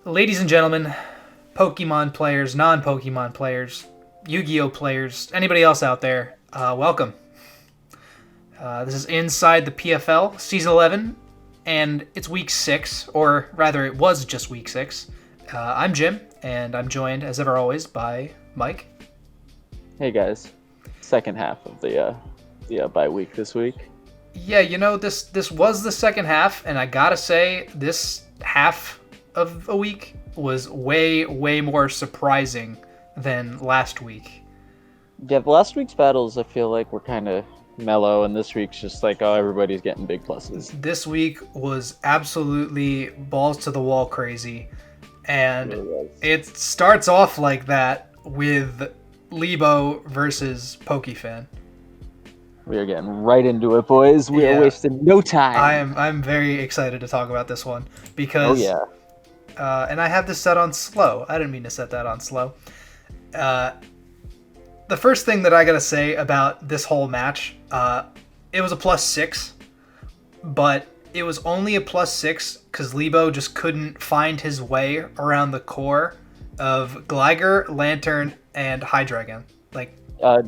Ladies and gentlemen, Pokemon players, non-Pokemon players, Yu-Gi-Oh players, anybody else out there, welcome. This is Inside the PFL, Season 11, and it's Week 6, or rather it was just Week 6. I'm Jim, and I'm joined, as ever always, by Mike. Hey guys, second half of the bye week this week. Yeah, this was the second half, and I gotta say, this half of a week was way more surprising than last week. Yeah, the last week's battles I feel like were kind of mellow, and this week's just like, oh, everybody's getting big pluses. This week was absolutely balls to the wall crazy, and it starts off like that with Lebo versus Pokefan. We are getting right into it, boys. We are wasting no time. I'm very excited to talk about this one because and I have this set on slow. I didn't mean to set that on slow. The first thing that I gotta say about this whole match, it was a +6, but it was only a +6 because Lebo just couldn't find his way around the core of Gligar, Lantern, and Hydreigon.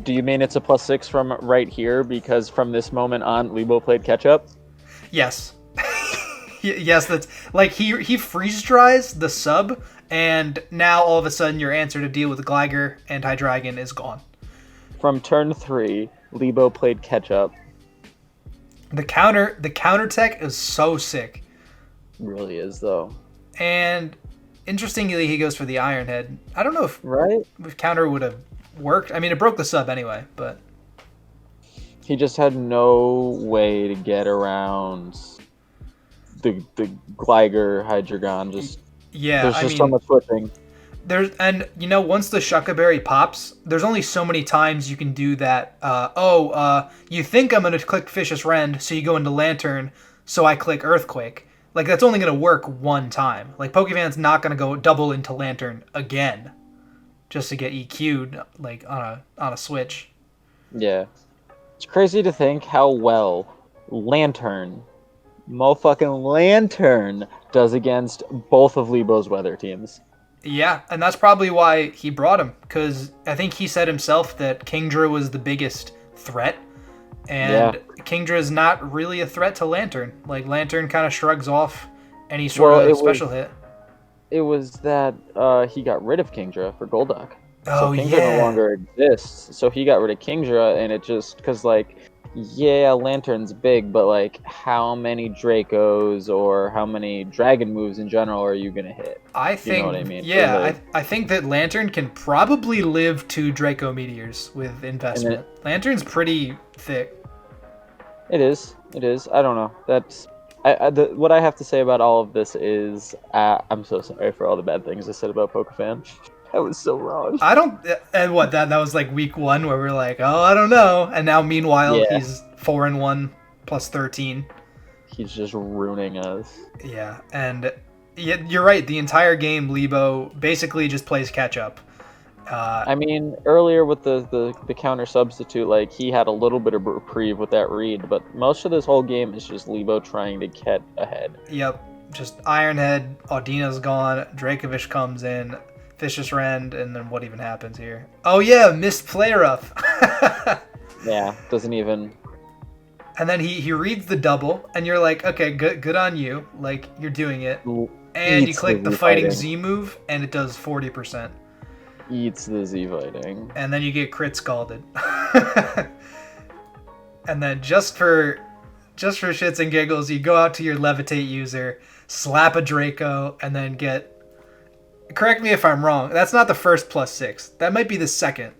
Do you mean it's a +6 from right here because from this moment on, Lebo played catch up? Yes. Yes, that's like he freeze dries the sub, and now all of a sudden your answer to deal with Gligar and Hydreigon is gone. From turn 3, Lebo played catch up. The counter tech is so sick. It really is though. And interestingly, he goes for the Iron Head. I don't know if counter would have worked. I mean, it broke the sub anyway, but he just had no way to get around the Gligar Hydreigon. There's so much flipping. Once the Shucka Berry pops, there's only so many times you can do that. You think I'm gonna click Vicious Rend, so you go into Lantern, so I click Earthquake. Like, that's only gonna work one time. Like, Pokefan's not gonna go double into Lantern again, just to get EQ'd like on a switch. Yeah, it's crazy to think how well Lantern does against both of Lebo's weather teams. Yeah, and that's probably why he brought him, because I think he said himself that Kingdra was the biggest threat, and Kingdra is not really a threat to Lantern. Like, Lantern kind of shrugs off any sort of special hit. It was that he got rid of Kingdra for Golduck. Oh, so Kingdra no longer exists, so he got rid of Kingdra, and it just, because, Lantern's big, but, how many Dracos or how many Dragon moves in general are you going to hit? I think, you know what I mean? Yeah, I think that Lantern can probably live 2 Draco Meteors with investment. Lantern's pretty thick. It is. I don't know. That's... what I have to say about all of this is, I'm so sorry for all the bad things I said about Pokefan. That was so wrong. And what, that was like week 1 where we're like, oh, I don't know. And now, meanwhile, he's 4-1 plus 13. He's just ruining us. Yeah, and you're right. The entire game, Lebo basically just plays catch up. Earlier with the counter substitute, he had a little bit of reprieve with that read, but most of this whole game is just Lebo trying to get ahead. Yep, just Iron Head, Audina's gone, Dracovish comes in, Vicious Rend, and then what even happens here? Oh yeah, missed play rough. Yeah, doesn't even... And then he reads the double, and you're like, okay, good on you. Like, you're doing it. And you click the Fighting Z move, and it does 40%. Eats the Z-Fighting. And then you get crit scalded. And then just for shits and giggles, you go out to your Levitate user, slap a Draco, and then get... Correct me if I'm wrong. That's not the first +6. That might be the second.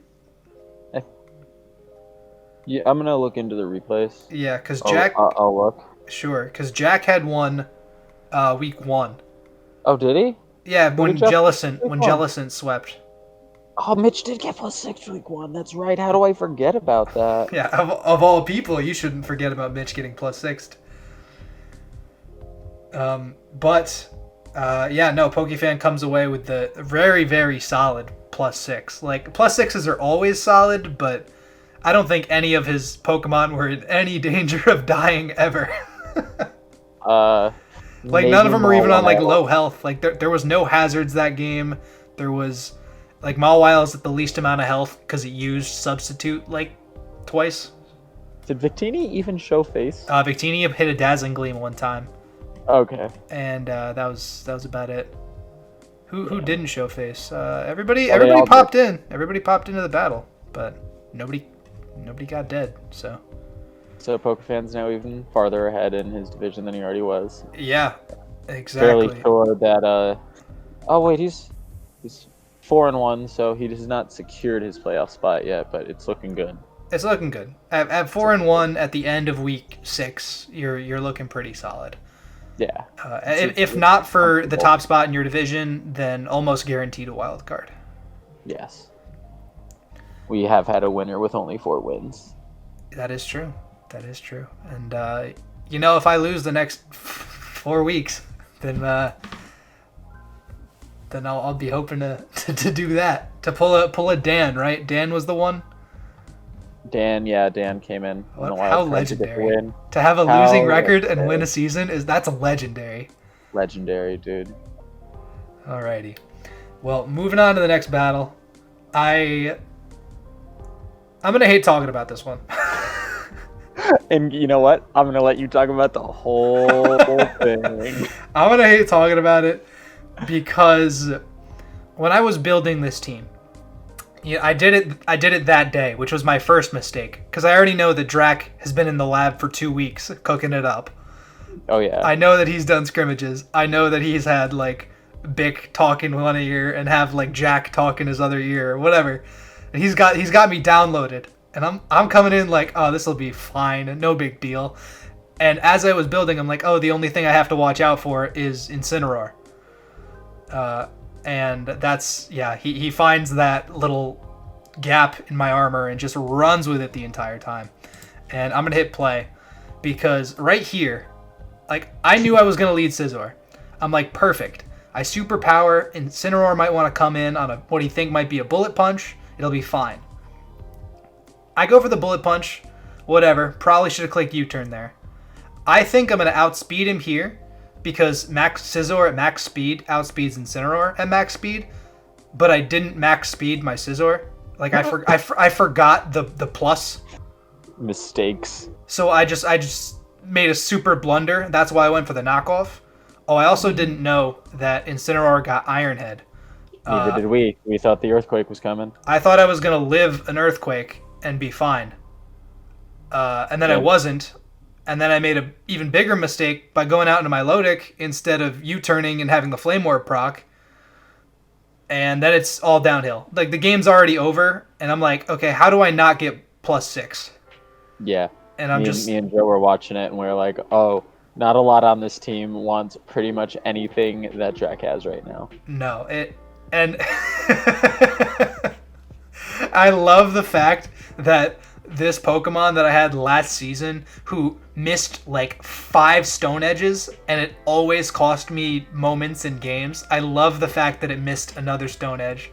Yeah, I'm gonna look into the replays. Yeah, because Jack... I'll look. Sure, because Jack had one week 1. Oh, did he? Yeah, when Jellicent swept. Oh, Mitch did get +6 week 1. That's right. How do I forget about that? Yeah, of all people, you shouldn't forget about Mitch getting +6'd. Pokefan comes away with the very, very solid +6. Like, +6s are always solid, but I don't think any of his Pokemon were in any danger of dying ever. Like, none of Maybe them are even on, like, Mawile. low health. Like, there was no hazards that game. There was, like, Mawile at the least amount of health because it used Substitute, like, twice. Did Victini even show face? Victini hit a Dazzling Gleam one time. Okay. And that was about it. Who didn't show face? Everybody popped in. Everybody popped into the battle, but nobody got dead, so... So Pokefan's now even farther ahead in his division than he already was. Yeah, exactly. Fairly sure that oh wait, he's 4-1, so he has not secured his playoff spot yet, but it's looking good. It's looking good. At 4-1 at the end of week 6, you're looking pretty solid. Yeah. If not for the top spot in your division, then almost guaranteed a wild card. Yes. We have had a winner with only 4 wins. That is true. That is true. And if I lose the next 4 weeks, then I'll be hoping to do that, to pull a Dan, right? Dan was the one. Dan came in. How legendary! To have a losing record and win a season that's legendary. Legendary, dude. Alrighty. Well, moving on to the next battle. I'm gonna hate talking about this one. And you know what? I'm gonna let you talk about the whole thing. I'm gonna hate talking about it because when I was building this team, I did it that day, which was my first mistake, because I already know that Drac has been in the lab for 2 weeks cooking it up. Oh yeah. I know that he's done scrimmages. I know that he's had like Bick talk in one ear and have like Jack talk in his other ear or whatever. And he's got me downloaded. And I'm coming in like, oh, this will be fine, no big deal. And as I was building, I'm like, oh, the only thing I have to watch out for is Incineroar. And that's, he finds that little gap in my armor and just runs with it the entire time. And I'm going to hit play because right here, like, I knew I was going to lead Scizor. I'm like, perfect. I superpower, Incineroar might want to come in on what he think might be a bullet punch. It'll be fine. I go for the bullet punch, whatever. Probably should have clicked U-turn there. I think I'm going to outspeed him here because Scizor at max speed outspeeds Incineroar at max speed, but I didn't max speed my Scizor. Like, I forgot the plus. Mistakes. So I just made a super blunder. That's why I went for the knockoff. Oh, I also didn't know that Incineroar got Iron Head. Neither did we. We thought the earthquake was coming. I thought I was going to live an earthquake and be fine. And then I wasn't. And then I made an even bigger mistake by going out into my Lodic instead of U-turning and having the Flame Orb proc. And then it's all downhill. Like, the game's already over, and I'm like, okay, how do I not get +6? Yeah. And me and Joe were watching it, and we are like, oh, not a lot on this team wants pretty much anything that Drac has right now. No, and I love the fact that this Pokemon that I had last season, who missed like 5 Stone Edges, and it always cost me moments in games. I love the fact that it missed another Stone Edge,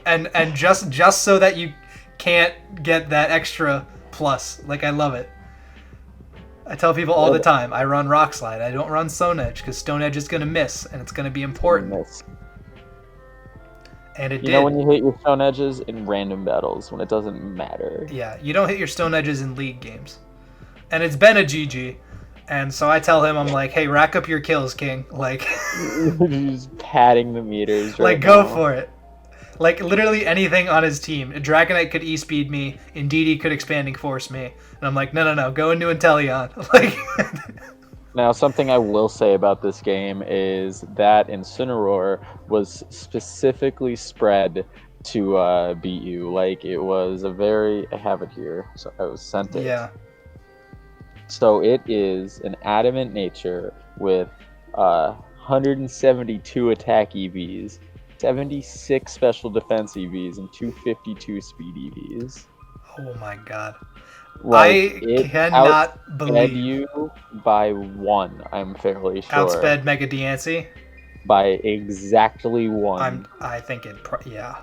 and just so that you can't get that extra plus. Like, I love it. I tell people all the time, I run Rock Slide. I don't run Stone Edge because Stone Edge is gonna miss, and it's gonna be important. And it did. You know when you hit your Stone Edges in random battles when it doesn't matter. Yeah, you don't hit your Stone Edges in league games. And it's been a GG. And so I tell him, I'm like, hey, rack up your kills, King. Like, just padding the meters right like, go for it. Like, literally anything on his team. Dragonite could E-speed me. Indeedee could Expanding Force me. And I'm like, no, go into Inteleon. Like... Now, something I will say about this game is that Incineroar was specifically spread to beat you. Like, it was I have it here, so I was sent it. Yeah. So it is an Adamant Nature with 172 attack EVs, 76 special defense EVs, and 252 speed EVs. Oh my god. Like, I cannot believe you by 1. I'm fairly sure. Outsped Mega Diancie by exactly 1. I think yeah.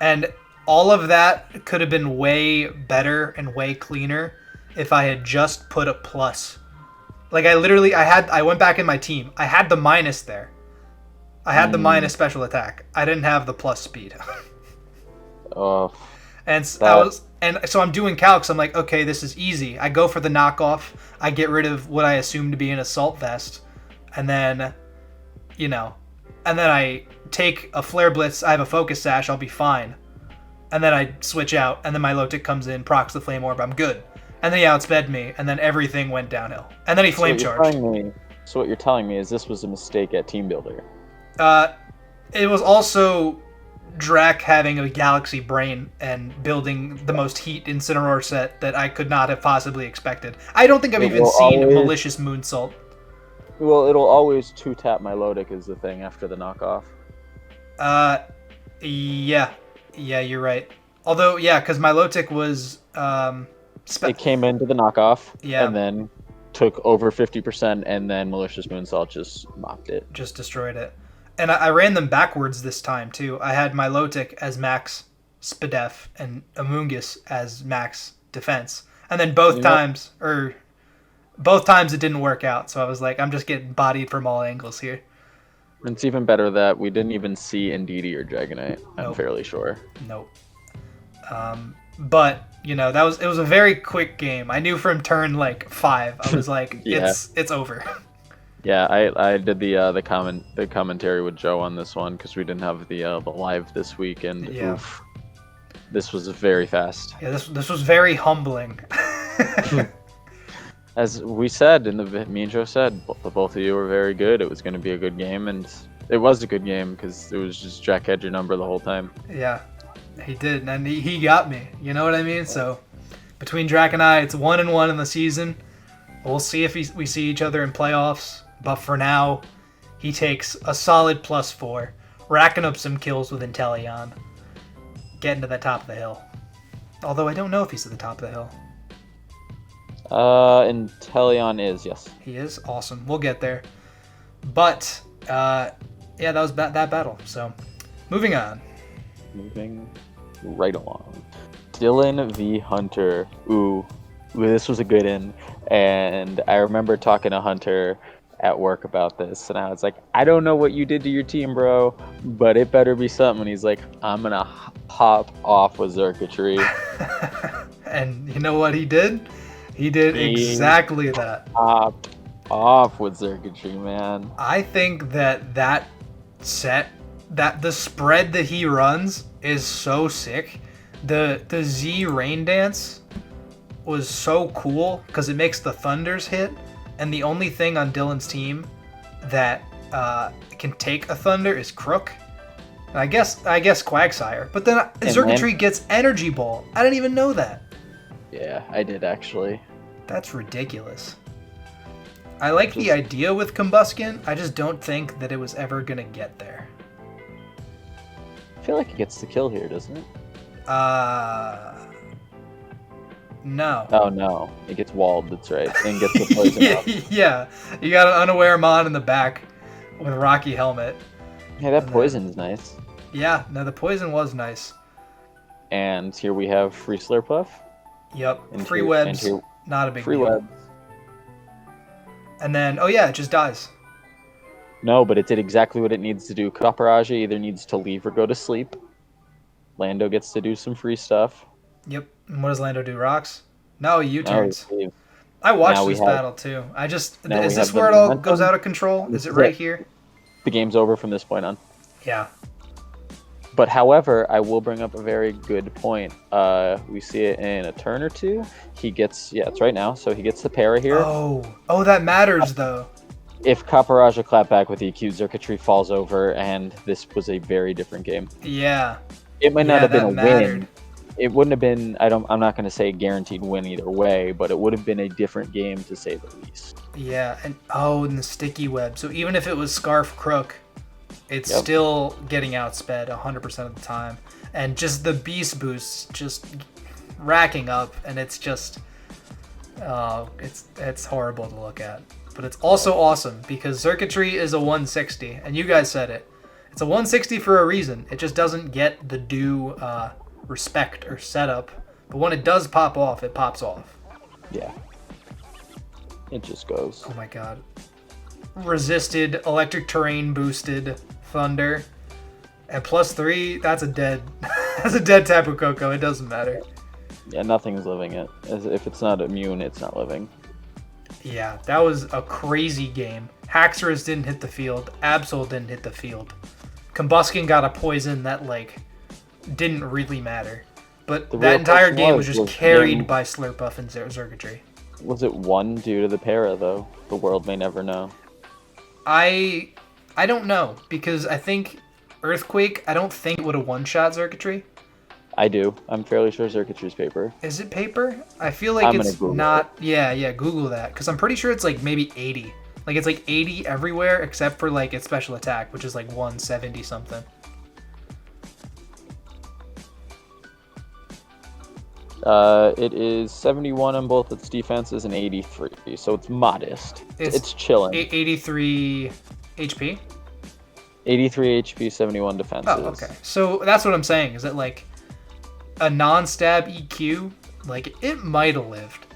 And all of that could have been way better and way cleaner if I had just put a plus Like I went back in my team. I had the minus there. I had the minus special attack. I didn't have the plus speed. Oh. And so I'm doing calcs. I'm like, okay, this is easy. I go for the knockoff. I get rid of what I assume to be an assault vest, and then, I take a flare blitz. I have a focus sash. I'll be fine. And then I switch out, and then my Lotic comes in, procs the flame orb. I'm good. And then he outsped me, and then everything went downhill. And then he flame charged. So what you're telling me is this was a mistake at Team Builder. It was also Drac having a galaxy brain and building the most heat Incineroar set that I could not have possibly expected. I don't think I've even seen Malicious Moonsault. Well, it'll always 2-tap my Lotic is the thing after the knockoff. Yeah, you're right. Although, yeah, because my Lotic was... it came into the knockoff, yeah, and then took over 50%, and then Malicious Moonsault just mopped it. Just destroyed it. And I ran them backwards this time, too. I had my Lotic as max Spadef and Amoonguss as max defense. And then both times it didn't work out. So I was like, I'm just getting bodied from all angles here. It's even better that we didn't even see Indeedee or Dragonite. I'm fairly sure. Nope. But, it was a very quick game. I knew from turn, 5, I was like, it's over. Yeah, I did the commentary with Joe on this one because we didn't have the live this week, and oof, this was very fast. Yeah, this was very humbling. As we said me and Joe said, the both of you were very good. It was going to be a good game, and it was a good game because it was just Jack had your number the whole time. Yeah, he did, and he got me. You know what I mean? So between Drac and I, it's 1-1 in the season. We'll see if we see each other in playoffs. But for now, he takes a solid +4, racking up some kills with Inteleon, getting to the top of the hill. Although I don't know if he's at the top of the hill. Inteleon is, yes. He is? Awesome. We'll get there. But, that was that battle. So, moving on. Moving right along. Dylan v. Hunter. Ooh, this was a good one. And I remember talking to Hunter at work about this, and I was like, I don't know what you did to your team, bro, but it better be something. And he's like, I'm gonna hop off with Xurkitree. And you know what he did? He did exactly that. Hop off with Xurkitree, man. I think that set, that the spread that he runs is so sick. The Z Rain Dance was so cool because it makes the Thunders hit. And the only thing on Dylan's team that can take a Thunder is Crook. And I guess Quagsire. But then Xurkitree gets Energy Ball. I didn't even know that. Yeah, I did actually. That's ridiculous. I like the idea with Combuskin. I just don't think that it was ever going to get there. I feel like it gets the kill here, doesn't it? No. Oh, no. It gets walled, that's right. And gets the poison up. Yeah. You got an unaware Mon in the back with a Rocky helmet. Hey, that poison's nice. Yeah, no, the poison was nice. And here we have free Slurpuff. Yep. Free webs. Not a big deal. Free webs. And then, it just dies. No, but it did exactly what it needs to do. Kaparaja either needs to leave or go to sleep. Lando gets to do some free stuff. Yep. And what does Lando do? Rocks? No, he U-turns. I watched this battle too. Is this where it all goes out of control? Is it right here? The game's over from this point on. Yeah. But however, I will bring up a very good point. We see it in a turn or two. He gets, it's right now. So he gets the para here. Oh, that matters though. If Kaparaja clap back with EQ, Xurkitree falls over, and this was a very different game. Yeah. It might not have been a win. It wouldn't have been, I'm not going to say a guaranteed win either way, but it would have been a different game to say the least. Yeah, and the sticky web. So even if it was Scarf Crook, it's still getting outsped 100% of the time. And just the beast boosts just racking up, and it's just, it's horrible to look at. But it's also awesome because Xurkitree is a 160, and you guys said it. It's a 160 for a reason. It just doesn't get the due respect or setup, but when it does pop off, it pops off. Yeah. It just goes. Oh my god. Resisted, electric terrain boosted, thunder. At +3, that's a dead that's a dead Tapu Koko. It doesn't matter. Yeah, nothing's living it. If it's not immune, it's not living. Yeah, that was a crazy game. Haxorus didn't hit the field. Absol didn't hit the field. Combuskin got a poison that, like, didn't really matter. But that entire game was just carried by Slurpuff and Xurkitree. Was it won due to the para, though? The world may never know. I don't know, because I think Earthquake, I don't think it would have one-shot Xurkitree. I do. I'm fairly sure Xurkitree's paper. Is it paper? I feel like it's not. Yeah, Google that. Because I'm pretty sure it's like maybe 80. Like it's like 80 everywhere except for like its special attack, which is like 170 something. It is 71 on both its defenses and 83, so it's modest. It's chilling. 83 HP? 83 HP, 71 defenses. Oh, okay. So that's what I'm saying, is that like a non-stab EQ, like it might have lived.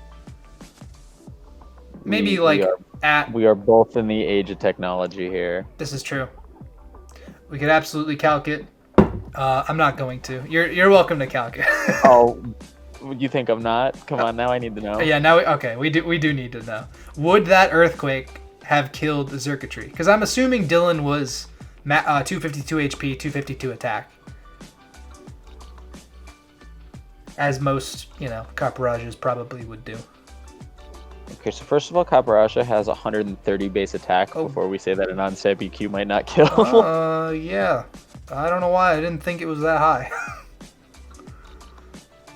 Maybe we are both in the age of technology here. This is true. We could absolutely calc it. I'm not going to. You're welcome to calc it. Oh, you think I'm not? Come on, now I need to know. Yeah, now we do need to know. Would that Earthquake have killed Xurkitree? Because I'm assuming Dylan was 252 HP, 252 attack. As most, Caparajas probably would do. Okay, so first of all, Caparaja has 130 base attack before we say that a non-stab EQ might not kill. Yeah. I don't know why I didn't think it was that high.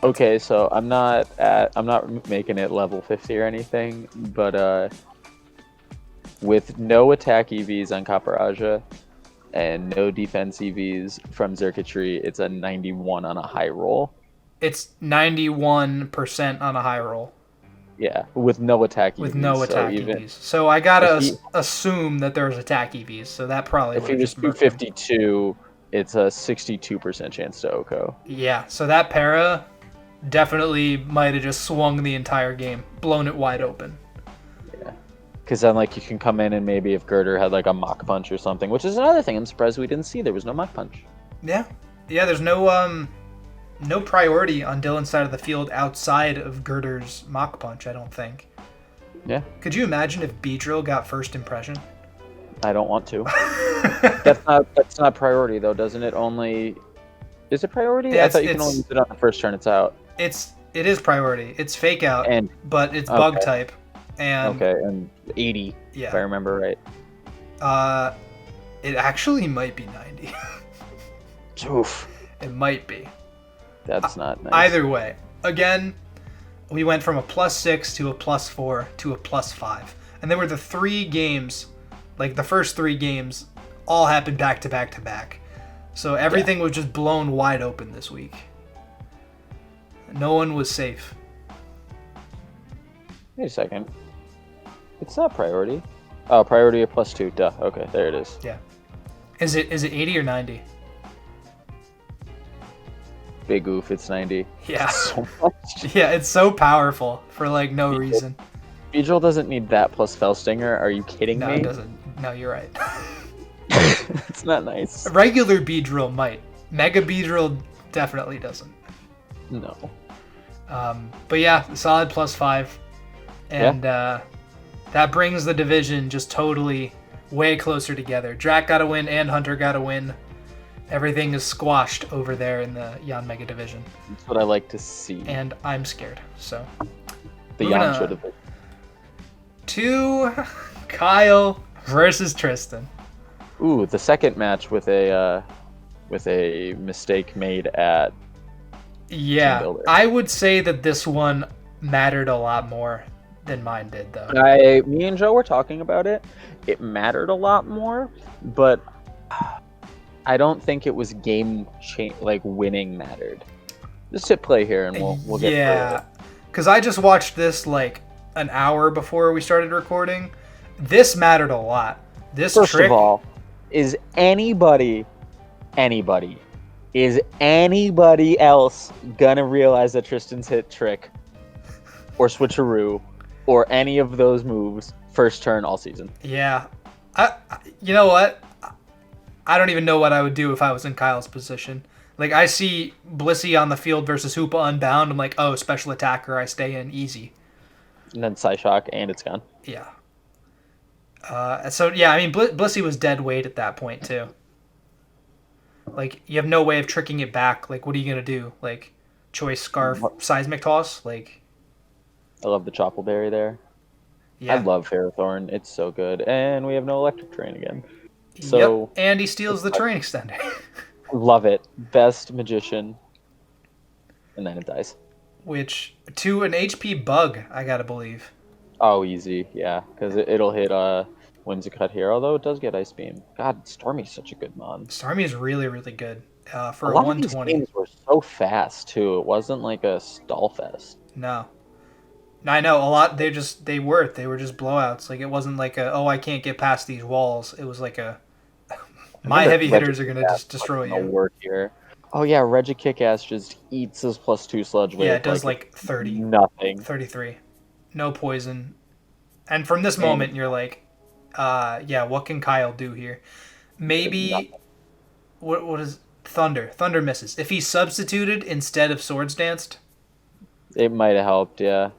Okay, so I'm not making it level 50 or anything, but with no attack EVs on Caparaja and no defense EVs from Xurkitree, it's a 91 on a high roll. It's 91% on a high roll. Yeah, with no attack EVs. With no attack EVs. So I gotta assume that there's attack EVs, so that probably if he was 252, it's a 62% chance to OHKO. Yeah, so that para definitely might have just swung the entire game, blown it wide open. Yeah, because then you can come in and maybe if Girder had a Mach Punch or something, which is another thing I'm surprised we didn't see. There was no Mach Punch. Yeah, there's no priority on Dylan's side of the field outside of Girder's Mach Punch, I don't think. Yeah. Could you imagine if Beedrill got first impression? I don't want to. That's not priority though, doesn't it? Is it priority? Yeah, I thought you can only use it on the first turn it's out. It is priority. It's fake out, but it's bug type. And 80. Yeah. If I remember right. It actually might be 90. Oof. It might be. That's not nice. Either way, again, we went from a +6 to a +4 to a +5, and there were the 3 games, the first 3 games, all happened back to back to back. So everything was just blown wide open this week. No one was safe. Wait a second. It's not priority. Oh, priority of +2. Duh. Okay, there it is. Yeah. Is it 80 or 90? Big oof, it's 90. Yeah. So much. Yeah, it's so powerful for no reason. Beedrill doesn't need that plus Fellstinger. Are you kidding me? No, it doesn't. No, you're right. It's not nice. A regular Beedrill might. Mega Beedrill definitely doesn't. No. But yeah, solid +5. And that brings the division just totally way closer together. Drac got a win and Hunter got a win. Everything is squashed over there in the Yanmega division. That's what I like to see. And I'm scared, so. The Yancho division. To Kyle versus Tristan. Ooh, the second match with a mistake made at Yeah, Team Builder. I would say that this one mattered a lot more than mine did, though. Me and Joe were talking about it. It mattered a lot more, but I don't think it was winning mattered. Just hit play here and we'll get through it. Because I just watched this an hour before we started recording. This mattered a lot. First of all, is anybody else gonna realize that Tristan's hit trick or switcheroo or any of those moves first turn all season. Yeah. You know what? I don't even know what I would do if I was in Kyle's position. Like, I see Blissey on the field versus Hoopa Unbound. I'm like, oh, special attacker, I stay in easy. And then Psyshock, and it's gone. Yeah. So, yeah, I mean, Blissey was dead weight at that point, too. Like, you have no way of tricking it back. Like, what are you going to do? Like, Choice Scarf, Seismic Toss? Like, I love the Choppleberry there. Yeah. I love Ferrothorn. It's so good. And we have no Electric Terrain again. So, yep, and he steals the Terrain Extender. Love it. Best Magician. And then it dies. Which, to an HP bug, I gotta believe. Oh, easy. Yeah, because it'll hit Whimsicott here, although it does get Ice Beam. God, Stormy's such a good mon. Stormy is really, really good. For a lot 120. Of these games were so fast, too. It wasn't like a stall fest. No. I know, a lot, they were just blowouts. Like, it wasn't like I can't get past these walls. It was like my heavy hitters are going to just destroy you. Work here. Oh, yeah, Regikick-Ass just eats his +2 Sludge Wave. Yeah, it does like 30. Nothing. 33. No poison. And from this moment, you're like, what can Kyle do here? Maybe, what is Thunder? Thunder misses. If he substituted instead of Swords Danced, it might have helped, yeah.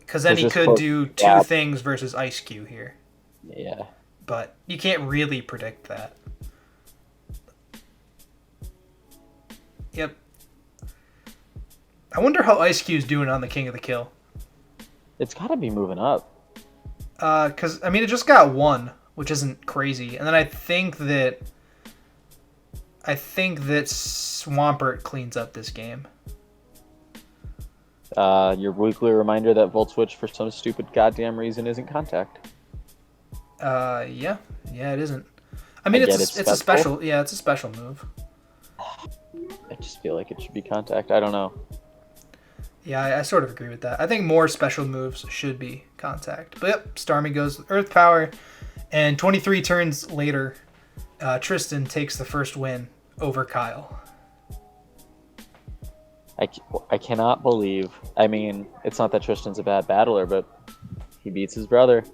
Because then he could do two things versus Ice Cube here. Yeah. But you can't really predict that. Yep. I wonder how Ice Cube's doing on the King of the Kill. It's got to be moving up. Because, I mean, it just got 1, which isn't crazy. And then I think that Swampert cleans up this game. Your weekly reminder that Volt Switch for some stupid goddamn reason isn't contact. Yeah, it isn't. I mean, it's a special. Yeah, it's a special move. I just feel like it should be contact. I don't know. Yeah, I sort of agree with that. I think more special moves should be contact. But yep, Starmie goes with Earth Power, and 23 turns later, Tristan takes the first win over Kyle. I cannot believe. I mean, it's not that Tristan's a bad battler, but he beats his brother.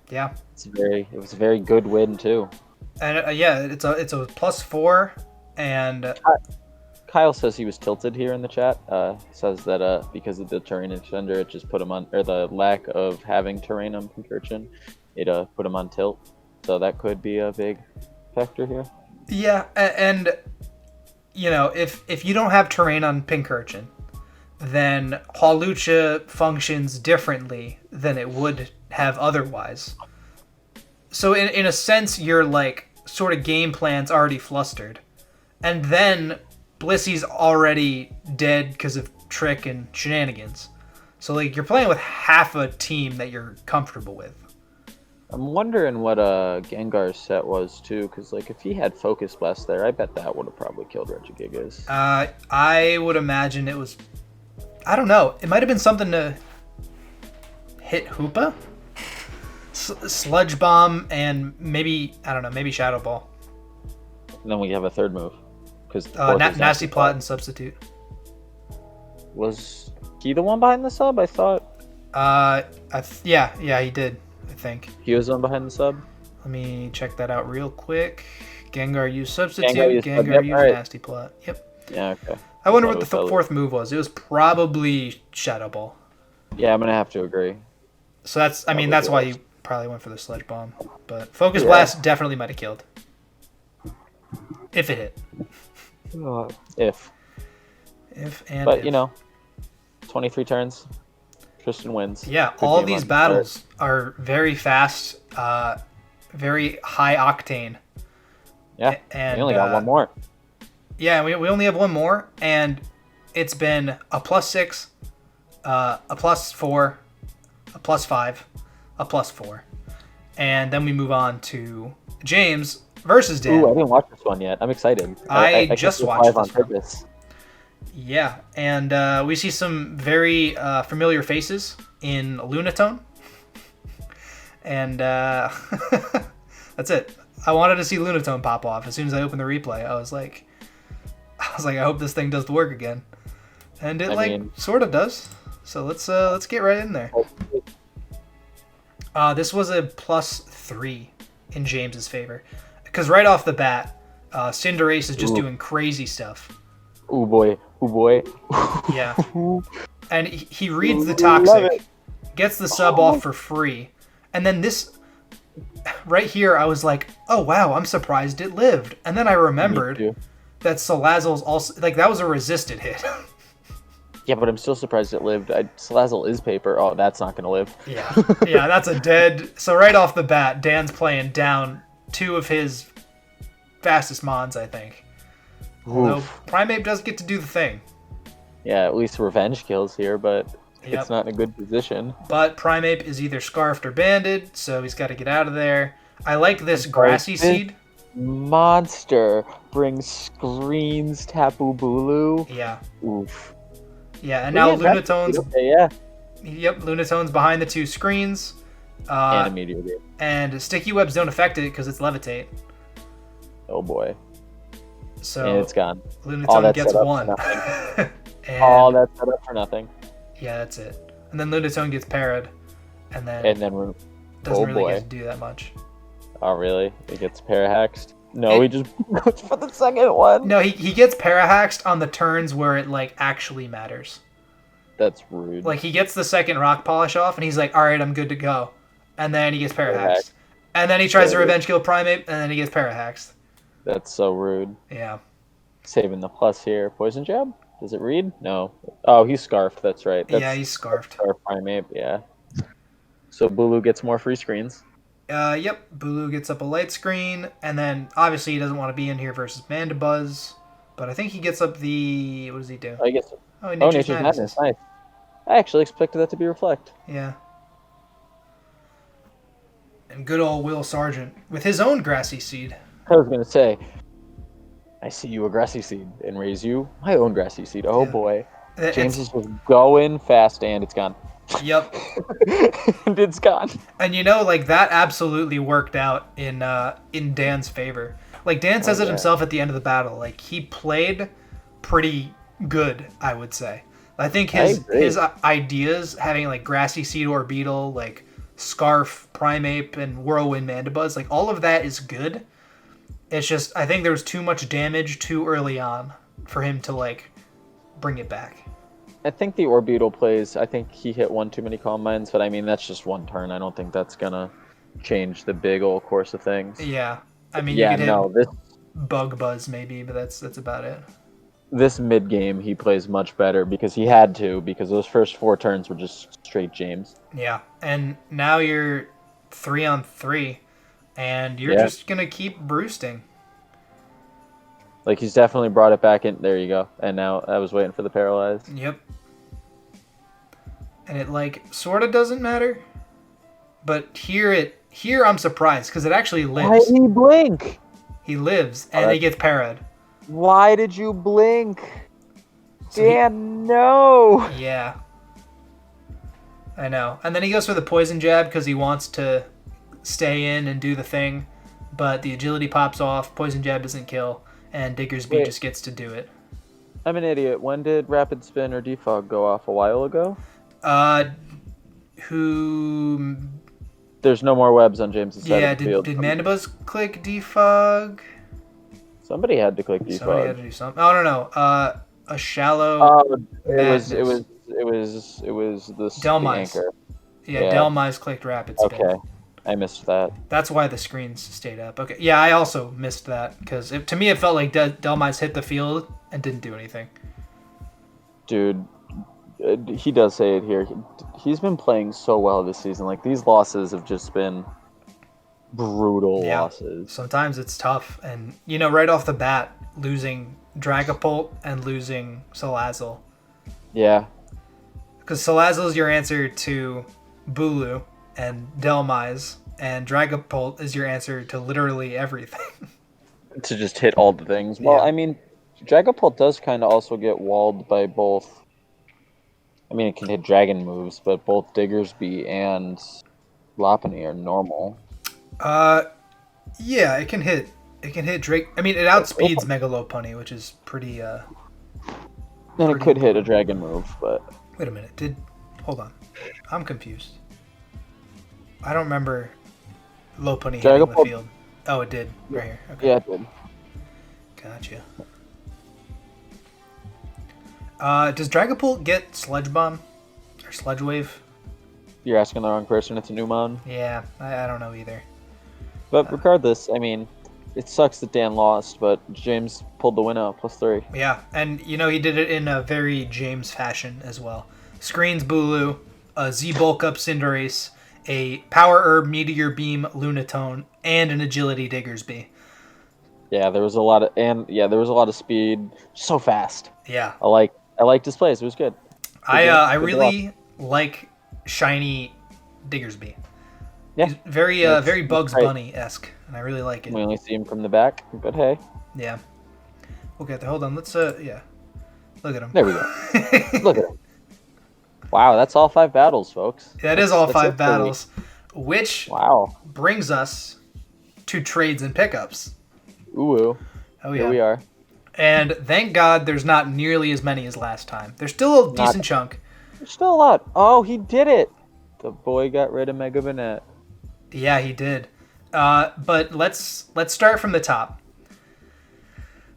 Yeah, it was a very good win too. And it's a +4, and Kyle says he was tilted here in the chat. Says that because of the terrain extender, it just put him on, or the lack of having terrain on Pincurchin, it put him on tilt. So that could be a big factor here. Yeah, and you know, if you don't have terrain on Pincurchin, then Hawlucha functions differently than it would have otherwise. So in a sense, your like sort of game plan's already flustered, and then Blissey's already dead because of trick and shenanigans. So like you're playing with half a team that you're comfortable with. I'm wondering what Gengar's set was too, because like if he had Focus Blast there, I bet that would have probably killed Regigigas. I would imagine it was. I don't know. It might have been something to hit Hoopa, Sludge Bomb, and maybe maybe Shadow Ball. And then we have a third move, because Nasty Plot and Substitute. Was he the one behind the sub? I thought. Yeah, he did. I think he was the one behind the sub. Let me check that out real quick. Gengar used Substitute. Gengar used Nasty Plot. Yep. Yeah. Okay. I wonder what the fourth move was. It was probably Shadow Ball. Yeah, I'm gonna have to agree. So that's why you probably went for the Sludge Bomb. But Focus Blast definitely might have killed. If it hit. If. But you know, 23 turns, Tristan wins. Yeah, all these battles are very fast, very high octane. Yeah, and we only got one more. Yeah, we only have one more, and it's been a +6, a +4, a +5, a +4. And then we move on to James versus Dan. Ooh, I didn't watch this one yet. I'm excited. I just watched this one. Yeah, and we see some very familiar faces in Lunatone. And that's it. I wanted to see Lunatone pop off. As soon as I opened the replay, I was like, I hope this thing does the work again. And it sort of does. So let's get right in there. This was a +3 in James's favor, because right off the bat, Cinderace is just doing crazy stuff. Oh boy. Yeah, and he reads the toxic, gets the sub off for free, and then this right here, I was like, oh wow, I'm surprised it lived, and then I remembered that Salazzle's also like that was a resisted hit. Yeah, but I'm still surprised it lived. Salazzle is paper. Oh, that's not gonna live. Yeah, that's a dead. So right off the bat, Dan's playing down 2 of his fastest mons, I think. Although Primeape does get to do the thing. Yeah, at least revenge kills here, but it's not in a good position. But Primeape is either scarfed or banded, so he's got to get out of there. I like this grassy seed. Monster brings screens Tapu Bulu. Yeah. Oof. Yeah, and now Lunatone's... Okay, yeah. Yep, Lunatone's behind the 2 screens. And a Meteor Beam. And Sticky Webs don't affect it because it's Levitate. Oh boy. So and it's gone. Lunatone gets 1. All that's set up for nothing. Yeah, that's it. And then Lunatone gets parried. And then doesn't really get to do that much. Oh, really? It gets parahaxed? No, he just goes for the second one. No, he gets parahaxed on the turns where it, like, actually matters. That's rude. Like, he gets the second rock polish off, and he's like, alright, I'm good to go. And then he gets parahaxed. And then he tries to revenge kill Primeape, and then he gets parahaxed. That's so rude. Yeah. Saving the plus here. Poison Jab? Does it read? No. Oh, he's scarfed. That's right. Yeah, he's scarfed. Scarf Primeape, yeah. So Bulu gets more free screens. Yep, Bulu gets up a light screen, and then obviously he doesn't want to be in here versus Mandibuzz, but I think he gets up the... What does he do? I guess. Oh, Nature's Madness. Nice. I actually expected that to be Reflect. Yeah. And good old Will Sargent with his own Grassy Seed. I was going to say, I see you a Grassy Seed and raise you my own Grassy Seed. Oh boy. James is just going fast and it's gone. Yep. And it's gone. And you know, like, that absolutely worked out in Dan's favor. Like, Dan says it himself at the end of the battle. Like, he played pretty good, I would say. I think his ideas, having, like, Grassy Seed Orbeetle, like, Scarf, Primeape, and Whirlwind Mandibuzz, like, all of that is good. It's just, I think there was too much damage too early on for him to, like, bring it back. I think the Orbeetle plays, I think he hit one too many Calm Minds, but I mean, that's just one turn. I don't think that's going to change the big old course of things. Yeah. I mean, yeah, you could hit this Bug Buzz maybe, but that's about it. This mid-game, he plays much better because he had to, because those first 4 turns were just straight James. Yeah, and now you're 3-on-3, and you're just going to keep roosting. Like, he's definitely brought it back in. There you go. And now I was waiting for the Paralyzed. Yep. And it, like, sort of doesn't matter. But here I'm surprised, because it actually lives. Why did he blink? He lives, and he gets parried. Why did you blink? So damn, no! Yeah. I know. And then he goes for the Poison Jab, because he wants to stay in and do the thing. But the agility pops off, Poison Jab doesn't kill. And Diggersby just gets to do it. I'm an idiot. When did Rapid Spin or Defog go off? A while ago? There's no more webs on James' side of the field. Did Mandibuzz click Defog? Somebody had to click Defog. Somebody had to do something. I don't know. A shallow. It was the Delmise. anchor. Yeah, Delmise clicked Rapid Spin. Okay. I missed that. That's why the screens stayed up. Okay, yeah, I also missed that because to me it felt like Delmise hit the field and didn't do anything. Dude, he does say it here. He's been playing so well this season. Like, these losses have just been brutal losses. Sometimes it's tough, and you know, right off the bat, losing Dragapult and losing Salazzle. Yeah. Because Salazzle is your answer to Bulu and Delmise, and Dragapult is your answer to literally everything. To just hit all the things. Well, I mean, Dragapult does kind of also get walled by both. I mean, it can hit dragon moves, but both Diggersby and Lopunny are normal. Yeah, it can hit Drake. I mean, it outspeeds Mega Lopunny, which is pretty. And it could hit a dragon move, but. Wait a minute, Hold on. I'm confused. I don't remember Lopunny hitting the Dragapult. field. Oh, it did. Right here. Okay. Yeah, it did. Gotcha. Does Dragapult get Sludge Bomb? Or Sludge Wave? You're asking the wrong person. It's a new mon. Yeah, I don't know either. But regardless, I mean, it sucks that Dan lost, but James pulled the win out, +3. Yeah, and he did it in a very James fashion as well. Screens Bulu, a Z-Bulk Up Cinderace, a Power Herb Meteor Beam Lunatone, and an Agility Diggersby. Yeah, there was a lot of speed. So fast. Yeah. I like displays. It was good. I really like shiny Diggersby. Yeah. He's very Bugs Bunny-esque, and I really like it. We only see him from the back, but hey. Yeah. We'll get there. Hold on. Let's yeah. Look at him. There we go. Look at him. Wow, that's all 5 battles, folks. That is all 5 battles, which brings us to trades and pickups. Ooh. Oh yeah. Here we are. And thank God there's not nearly as many as last time. There's still a decent chunk. There's still a lot. Oh, he did it. The boy got rid of Mega Banette. Yeah, he did. But let's start from the top.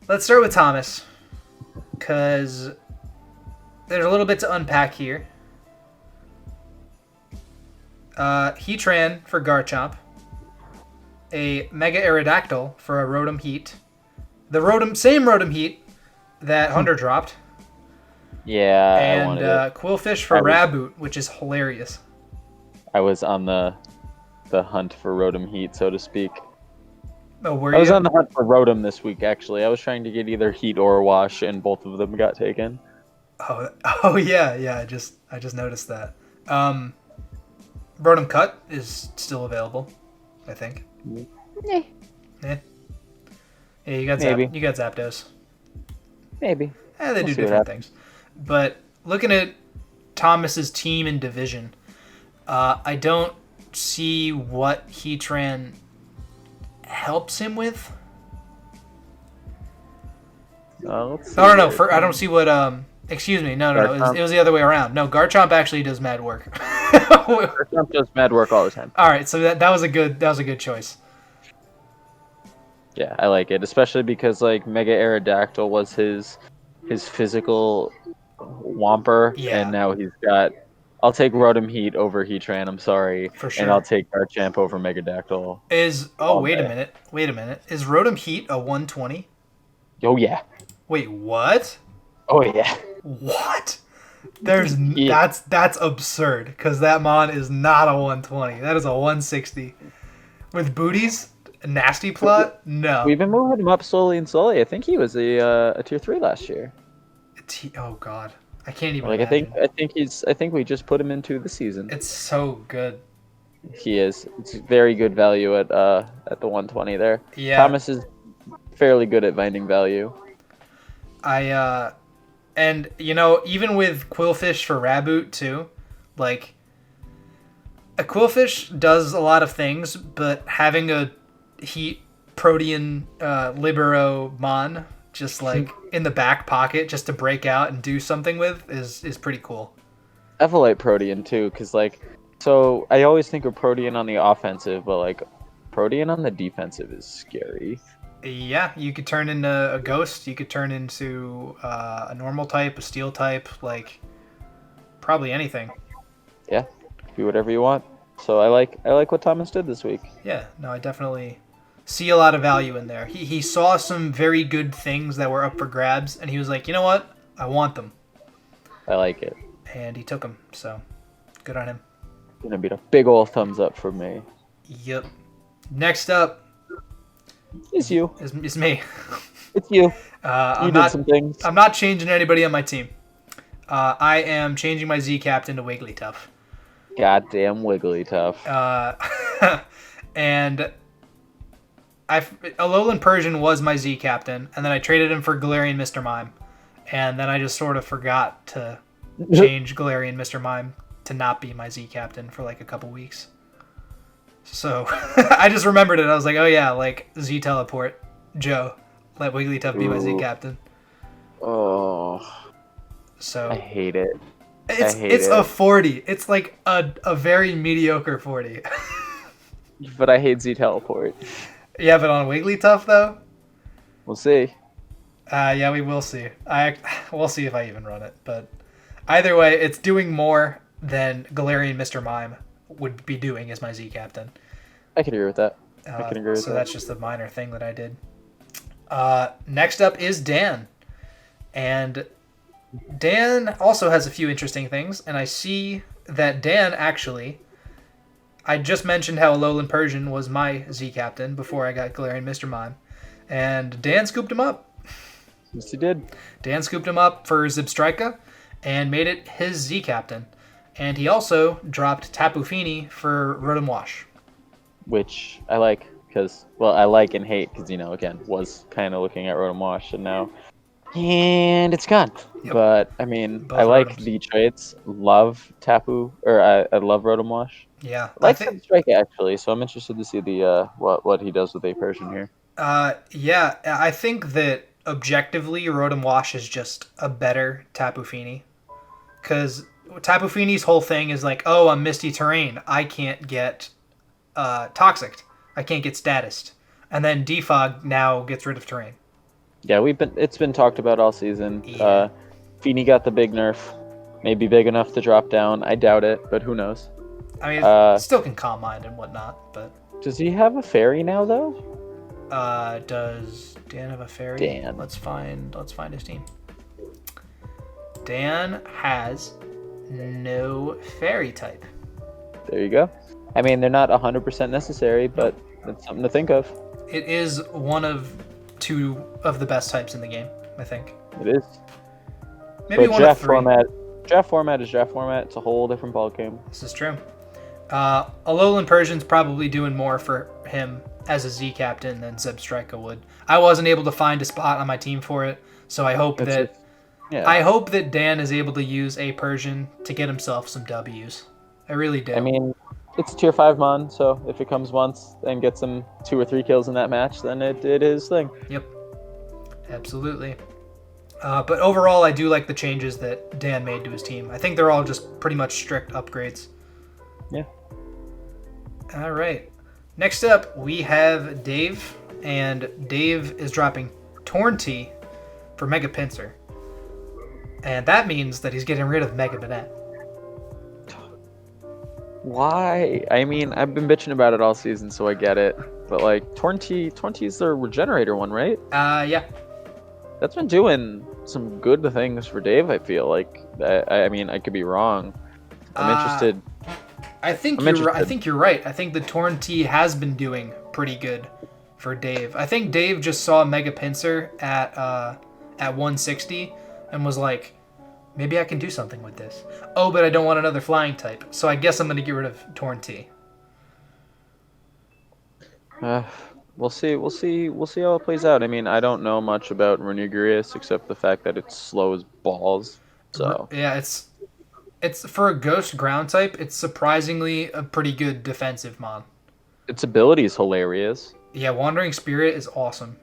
Let's start with Thomas, because there's a little bit to unpack here. Heatran for Garchomp, a Mega Aerodactyl for a Rotom Heat, the same Rotom Heat that Hunter dropped. Yeah, and I wanted it. Quillfish for Raboot, which is hilarious. I was on the hunt for Rotom Heat, so to speak. Oh, I was on the hunt for Rotom this week, actually. I was trying to get either Heat or Wash, and both of them got taken. Oh yeah. I just noticed that. Rotom Cut is still available, I think. Yeah. Yeah, you got Zapdos. Maybe. They do different things. But looking at Thomas's team and division, I don't see what Heatran helps him with. No, I don't see what. Excuse me. No. It was the other way around. No, Garchomp actually does mad work. Garchomp does mad work all the time. All right, so that was a good choice. Yeah, I like it, especially because like Mega Aerodactyl was his physical Whomper, and now he's got. I'll take Rotom Heat over Heatran. I'm sorry, for sure. And I'll take Garchomp over Megadactyl. Wait a minute. Is Rotom Heat a 120? Oh yeah. Wait, what? Oh yeah. What? That's absurd, because that mon is not a 120. That is a 160. With booties, a nasty plot? No. We've been moving him up slowly and slowly. I think he was a tier 3 last year. Oh god. I can't even imagine. I think we just put him into the season. It's so good. He is. It's very good value at the 120 there. Yeah. Thomas is fairly good at finding value. And even with Quillfish for Raboot too, like a Quillfish does a lot of things, but having a Heat Protean Libero Mon just like in the back pocket just to break out and do something with is pretty cool. Evolite Protean too, because so I always think of Protean on the offensive, but like Protean on the defensive is scary. Yeah, you could turn into a ghost, you could turn into a normal type, a steel type, like probably anything. Yeah, do whatever you want. So I like what Thomas did this week. Yeah, no, I definitely see a lot of value in there. He saw some very good things that were up for grabs, and he was like, you know what? I want them. I like it. And he took them, so good on him. Gonna be a big ol' thumbs up for me. Yep. Next up is you. It's me. It's you. You did some things. I'm not changing anybody on my team. I am changing my Z captain to Wigglytuff. Goddamn Wigglytuff. And Alolan Persian was my Z captain, and then I traded him for Galarian Mr. Mime, and then I just sort of forgot to change Galarian Mr. Mime to not be my Z captain for like a couple weeks. So I just remembered it. I was like, oh yeah, like Z teleport, Joe, let Wigglytuff be my Z captain. Oh, so I hate it. It's a 40. It's like a very mediocre 40. But I hate Z Teleport. Yeah, but on Wigglytuff though? We'll see. Yeah, we will see. We'll see if I even run it. But either way, it's doing more than Galarian Mr. Mime would be doing as my Z Captain. I can agree with that. So that's just a minor thing that I did. Next up is Dan. And Dan also has a few interesting things. And I see that Dan actually... I just mentioned how Alolan Persian was my Z Captain before I got Galarian Mr. Mime. And Dan scooped him up. Yes, he did. Dan scooped him up for Zebstrika and made it his Z Captain. And he also dropped Tapu Fini for Rotom Wash. Which I like, because, well, I like and hate, because, again, was kind of looking at Rotom Wash, and now... And it's gone. Yep. But, I mean, I like the traits. Love Tapu, or I love Rotom Wash. Yeah. I like Zebstrika, actually, so I'm interested to see the what he does with a Persian here. Yeah, I think that objectively, Rotom Wash is just a better Tapu Fini. Because Tapu Fini's whole thing is like, oh, I'm Misty Terrain. I can't get Toxic. I can't get Statused. And then Defog now gets rid of Terrain. Yeah, it's been talked about all season. Yeah. Fini got the big nerf. Maybe big enough to drop down. I doubt it, but who knows? I mean, still can Calm Mind and whatnot, but... Does he have a fairy now, though? Does Dan have a fairy? Dan. Let's find his team. Dan has no fairy type. There you go. I mean, they're not 100% necessary, but it's something to think of. It is one of two of the best types in the game, I think. It is. Maybe but one of three. Draft format is draft format. It's a whole different ballgame. This is true. Alolan Persian's probably doing more for him as a Z captain than Zebstrika would. I wasn't able to find a spot on my team for it, so I hope I hope that Dan is able to use a Persian to get himself some W's. I really do. I mean, it's tier 5 mon, so if it comes once and gets him 2 or 3 kills in that match, then it is his thing. Yep. Absolutely. But overall, I do like the changes that Dan made to his team. I think they're all just pretty much strict upgrades. Yeah. All right. Next up, we have Dave, and Dave is dropping Tornti for Mega Pinsir. And that means that he's getting rid of Mega Banette. Why? I mean, I've been bitching about it all season, so I get it. But, like, Tornti's the regenerator one, right? Yeah. That's been doing some good things for Dave, I feel like. I mean, I could be wrong. I'm interested. I think you're right. I think the Tornti has been doing pretty good for Dave. I think Dave just saw Mega Pinsir at 160 and was like, maybe I can do something with this. Oh, but I don't want another flying type, so I guess I'm going to get rid of Tornti. We'll see how it plays out. I mean, I don't know much about Renegrius except the fact that it's slow as balls. So yeah, it's for a ghost ground type, it's surprisingly a pretty good defensive mon. Its ability is hilarious. Yeah, Wandering Spirit is awesome.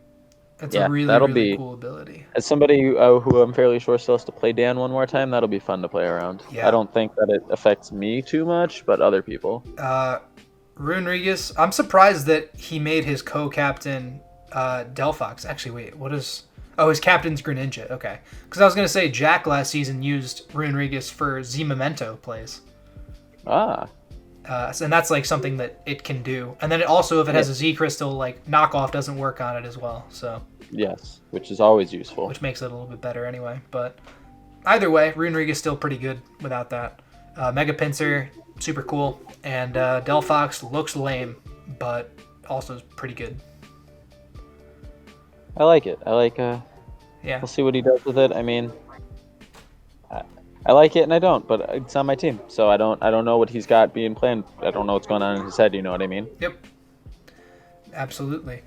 It's a really cool ability. As somebody who I'm fairly sure still has to play Dan one more time, that'll be fun to play around. Yeah. I don't think that it affects me too much, but other people. Runerigus, I'm surprised that he made his co-captain Delphox. Actually, wait, what is... Oh, his captain's Greninja. Okay. Because I was going to say Jack last season used Runerigus for Z-Memento plays. Ah. And that's like something that it can do. And then it also, if it has a Z-Crystal, like knockoff doesn't work on it as well. So. Yes, which is always useful. Which makes it a little bit better anyway. But either way, Runerigus is still pretty good without that. Mega Pinsir, super cool. And Delphox looks lame, but also is pretty good. I like it. Yeah. We'll see what he does with it. I mean, I like it and I don't, but it's on my team, so I don't know what he's got being planned. I don't know what's going on in his head. You know what I mean? Yep. Absolutely.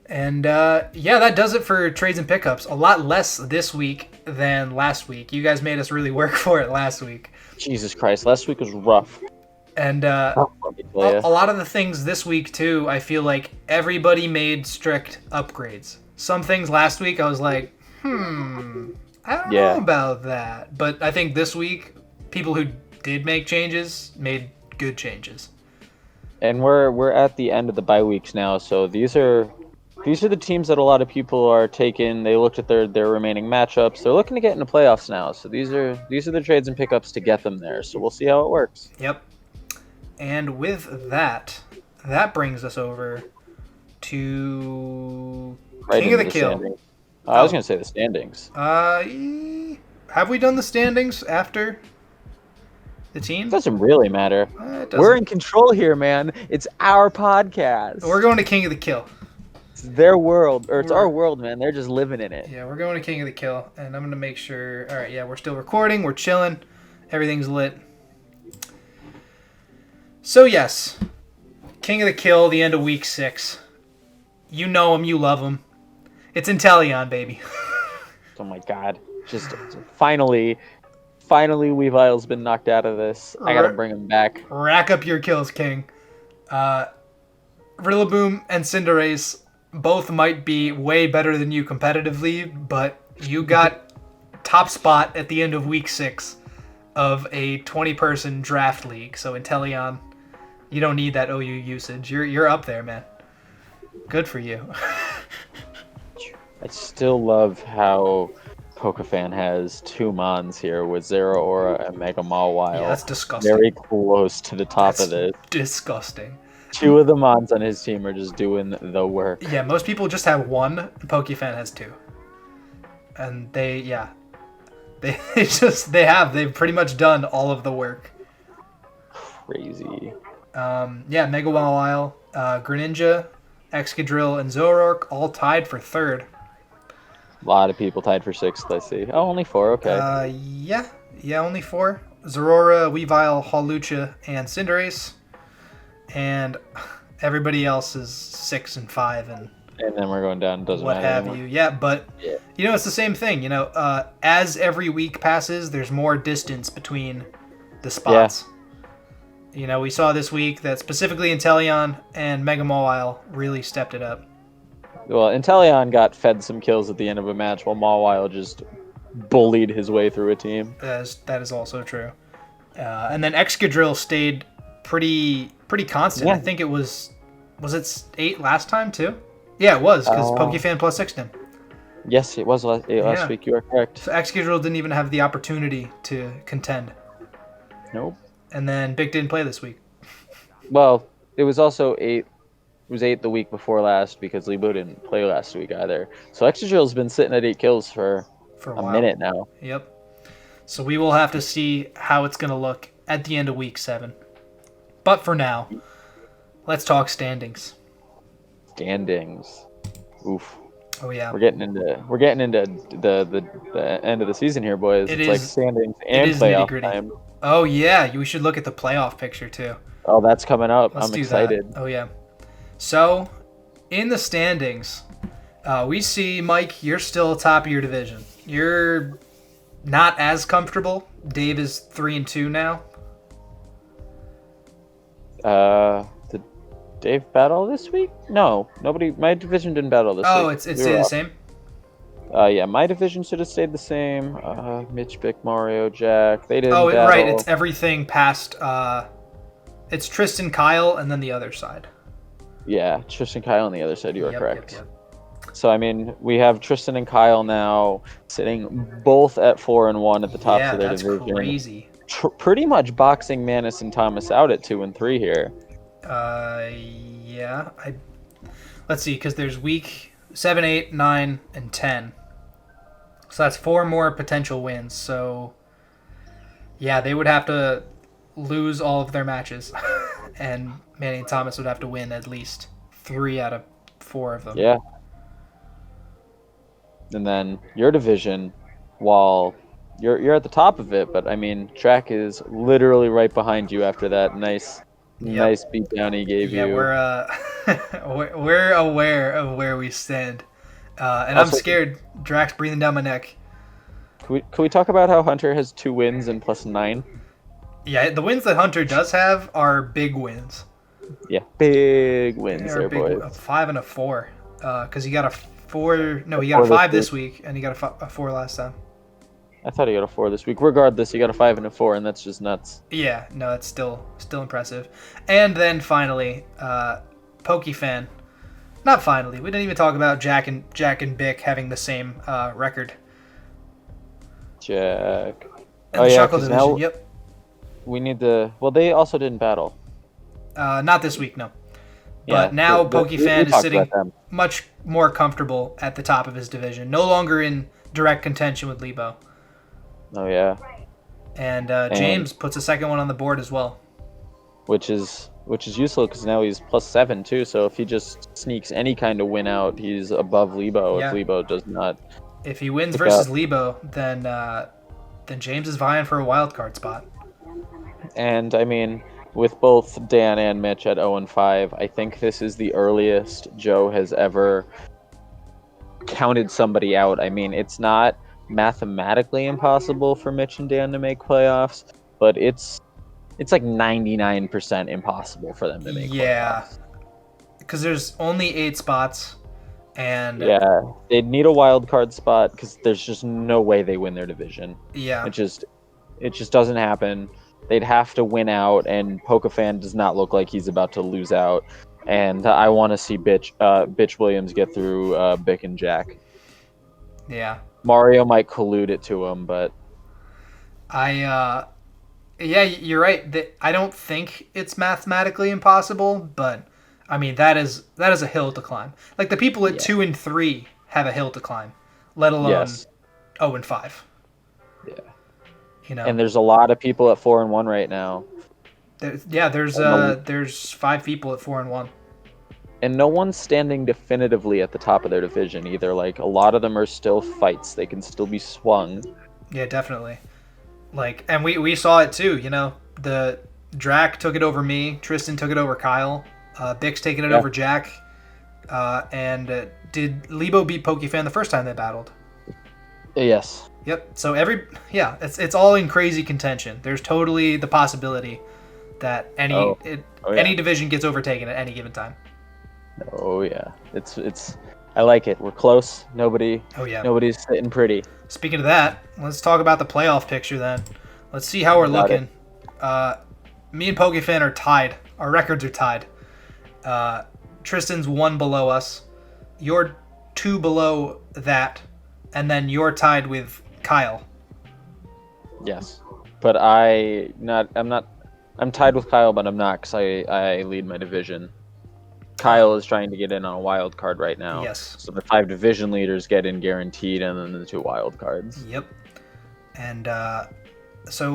And yeah, that does it for trades and pickups. A lot less this week than last week. You guys made us really work for it last week. Jesus Christ, last week was rough. And a lot of the things this week, too, I feel like everybody made strict upgrades. Some things last week, I was like, I don't know about that, but I think this week people who did make changes made good changes. And we're at the end of the bye weeks now, so these are the teams that a lot of people are taking. They looked at their remaining matchups. They're looking to get into playoffs now. So these are the trades and pickups to get them there. So we'll see how it works. Yep. And with that brings us over to King of the Kill. I was going to say the standings. Have we done the standings after the team? It doesn't really matter. We're in control here, man. It's our podcast. We're going to King of the Kill. It's their world, or it's our world, man. They're just living in it. Yeah, we're going to King of the Kill, and I'm going to make sure. All right, yeah, we're still recording. We're chilling. Everything's lit. So, yes, King of the Kill, the end of week 6. You know him. You love him. It's Inteleon, baby. Oh, my God. Just finally, Weavile's been knocked out of this. I got to bring him back. Rack up your kills, King. Rillaboom and Cinderace both might be way better than you competitively, but you got top spot at the end of week 6 of a 20-person draft league. So Inteleon, you don't need that OU usage. You're up there, man. Good for you. I still love how Pokefan has 2 Mons here with Zeraora and Mega Mawile. Yeah, that's disgusting. Very close to the top of this. Disgusting. 2 of the Mons on his team are just doing the work. Yeah, most people just have 1. Pokefan has 2. And they've pretty much done all of the work. Crazy. Yeah, Mega Mawile, Greninja, Excadrill, and Zoroark all tied for 3rd. A lot of people tied for 6th, I see. Oh, only 4, okay. Yeah, only 4. Zeraora, Weavile, Hawlucha, and Cinderace. And everybody else is 6 and 5 and then we're going down, doesn't what matter have anymore. you. Yeah, but you know, it's the same thing. You know, as every week passes, there's more distance between the spots. Yeah. You know, we saw this week that specifically Inteleon and Mega Mawile really stepped it up. Well, Inteleon got fed some kills at the end of a match while Mawile just bullied his way through a team. That is also true. And then Excadrill stayed pretty constant. Yeah. I think it was it 8 last time too? Yeah, it was, because Pokefan plus 6'd him. Yes, it was last week. You are correct. So Excadrill didn't even have the opportunity to contend. Nope. And then Big didn't play this week. Well, it was also 8. It was 8 the week before last because Leebo didn't play last week either. So Excadrill's been sitting at 8 kills for a minute now. Yep. So we will have to see how it's going to look at the end of week 7. But for now, let's talk standings. Standings. Oof. Oh yeah. We're getting into the end of the season here, boys. It's like standings and playoff time. Oh yeah, we should look at the playoff picture too. Oh, that's coming up. I'm excited. Oh yeah. So, in the standings, we see, Mike, you're still top of your division. You're not as comfortable. Dave is 3-2 now. Did Dave battle this week? No, nobody. My division didn't battle this week. Oh, it's stayed the same? Yeah, my division should have stayed the same. Mitch, Bick, Mario, Jack. They didn't battle. Right. It's everything past. It's Tristan, Kyle, and then the other side. Yeah, Tristan, Kyle, on the other side. You are correct. Yep. So, I mean, we have Tristan and Kyle now sitting both at 4-1 at the tops of their division. Yeah, that's crazy. Pretty much boxing Manus and Thomas out at 2 and 3 here. Yeah. Let's see, because there's week 7, 8, 9, and 10. So that's 4 more potential wins. So, yeah, they would have to lose all of their matches. And Manny and Thomas would have to win at least 3 out of 4 of them. Yeah. And then your division, while you're at the top of it, but I mean, Track is literally right behind you after that nice beat down he gave you. Yeah, we're aware of where we stand, and also, I'm scared. Drax breathing down my neck. Can we talk about how Hunter has 2 wins and +9? Yeah, the wins that Hunter does have are big wins. Yeah, big wins there, boys. A 5 and a 4, because he got a 4. No, he got a 5 this week, and he got a 4 last time. I thought he got a 4 this week. Regardless, he got a 5 and a 4, and that's just nuts. Yeah, no, that's still impressive. And then finally, PokeFan. Not finally. We didn't even talk about Jack and Bick having the same record. Jack. And the Shuckle division. Now yep. We need to. Well, they also didn't battle. Not this week, no. But now PokeFan is sitting much more comfortable at the top of his division. No longer in direct contention with Lebo. Oh, yeah. And James puts a second one on the board as well. Which is useful because now he's +7 too. So if he just sneaks any kind of win out, he's above Lebo. Yeah. If Lebo does not. If he wins versus Lebo, then James is vying for a wild card spot. And I mean, with both Dan and Mitch at 0-5, I think this is the earliest Joe has ever counted somebody out. I mean, it's not mathematically impossible for Mitch and Dan to make playoffs, but it's like 99% impossible for them to make playoffs. Yeah, because there's only 8 spots, and yeah, they'd need a wild card spot because there's just no way they win their division. Yeah, it just doesn't happen. They'd have to win out, and PokeFan does not look like he's about to lose out. And I want to see Bitch Williams get through Bick and Jack. Yeah. Mario might collude it to him, but yeah, you're right. I don't think it's mathematically impossible, but I mean that is a hill to climb. Like the people at 2 and 3 have a hill to climb, let alone 0 and 5. Yeah. You know. And there's a lot of people at 4 and 1 right now. There's 5 people at 4 and 1. And no one's standing definitively at the top of their division either. Like a lot of them are still fights. They can still be swung. Yeah, definitely. Like, and we saw it too. You know, the Drac took it over me. Tristan took it over Kyle. Bick's taking it over Jack. And did Lebo beat PokeFan the first time they battled? Yes. Yep. So it's all in crazy contention. There's totally the possibility that any division gets overtaken at any given time. Oh yeah, it's. I like it. We're close. Nobody's sitting pretty. Speaking of that, let's talk about the playoff picture then. Let's see how we're looking. Me and PokeFan are tied. Our records are tied. Tristan's 1 below us. You're 2 below that, and then you're tied with Kyle. Yes, but I'm tied with Kyle, but I'm not because I lead my division. Kyle is trying to get in on a wild card right now. Yes. So the 5 division leaders get in guaranteed, and then the 2 wild cards. Yep. And so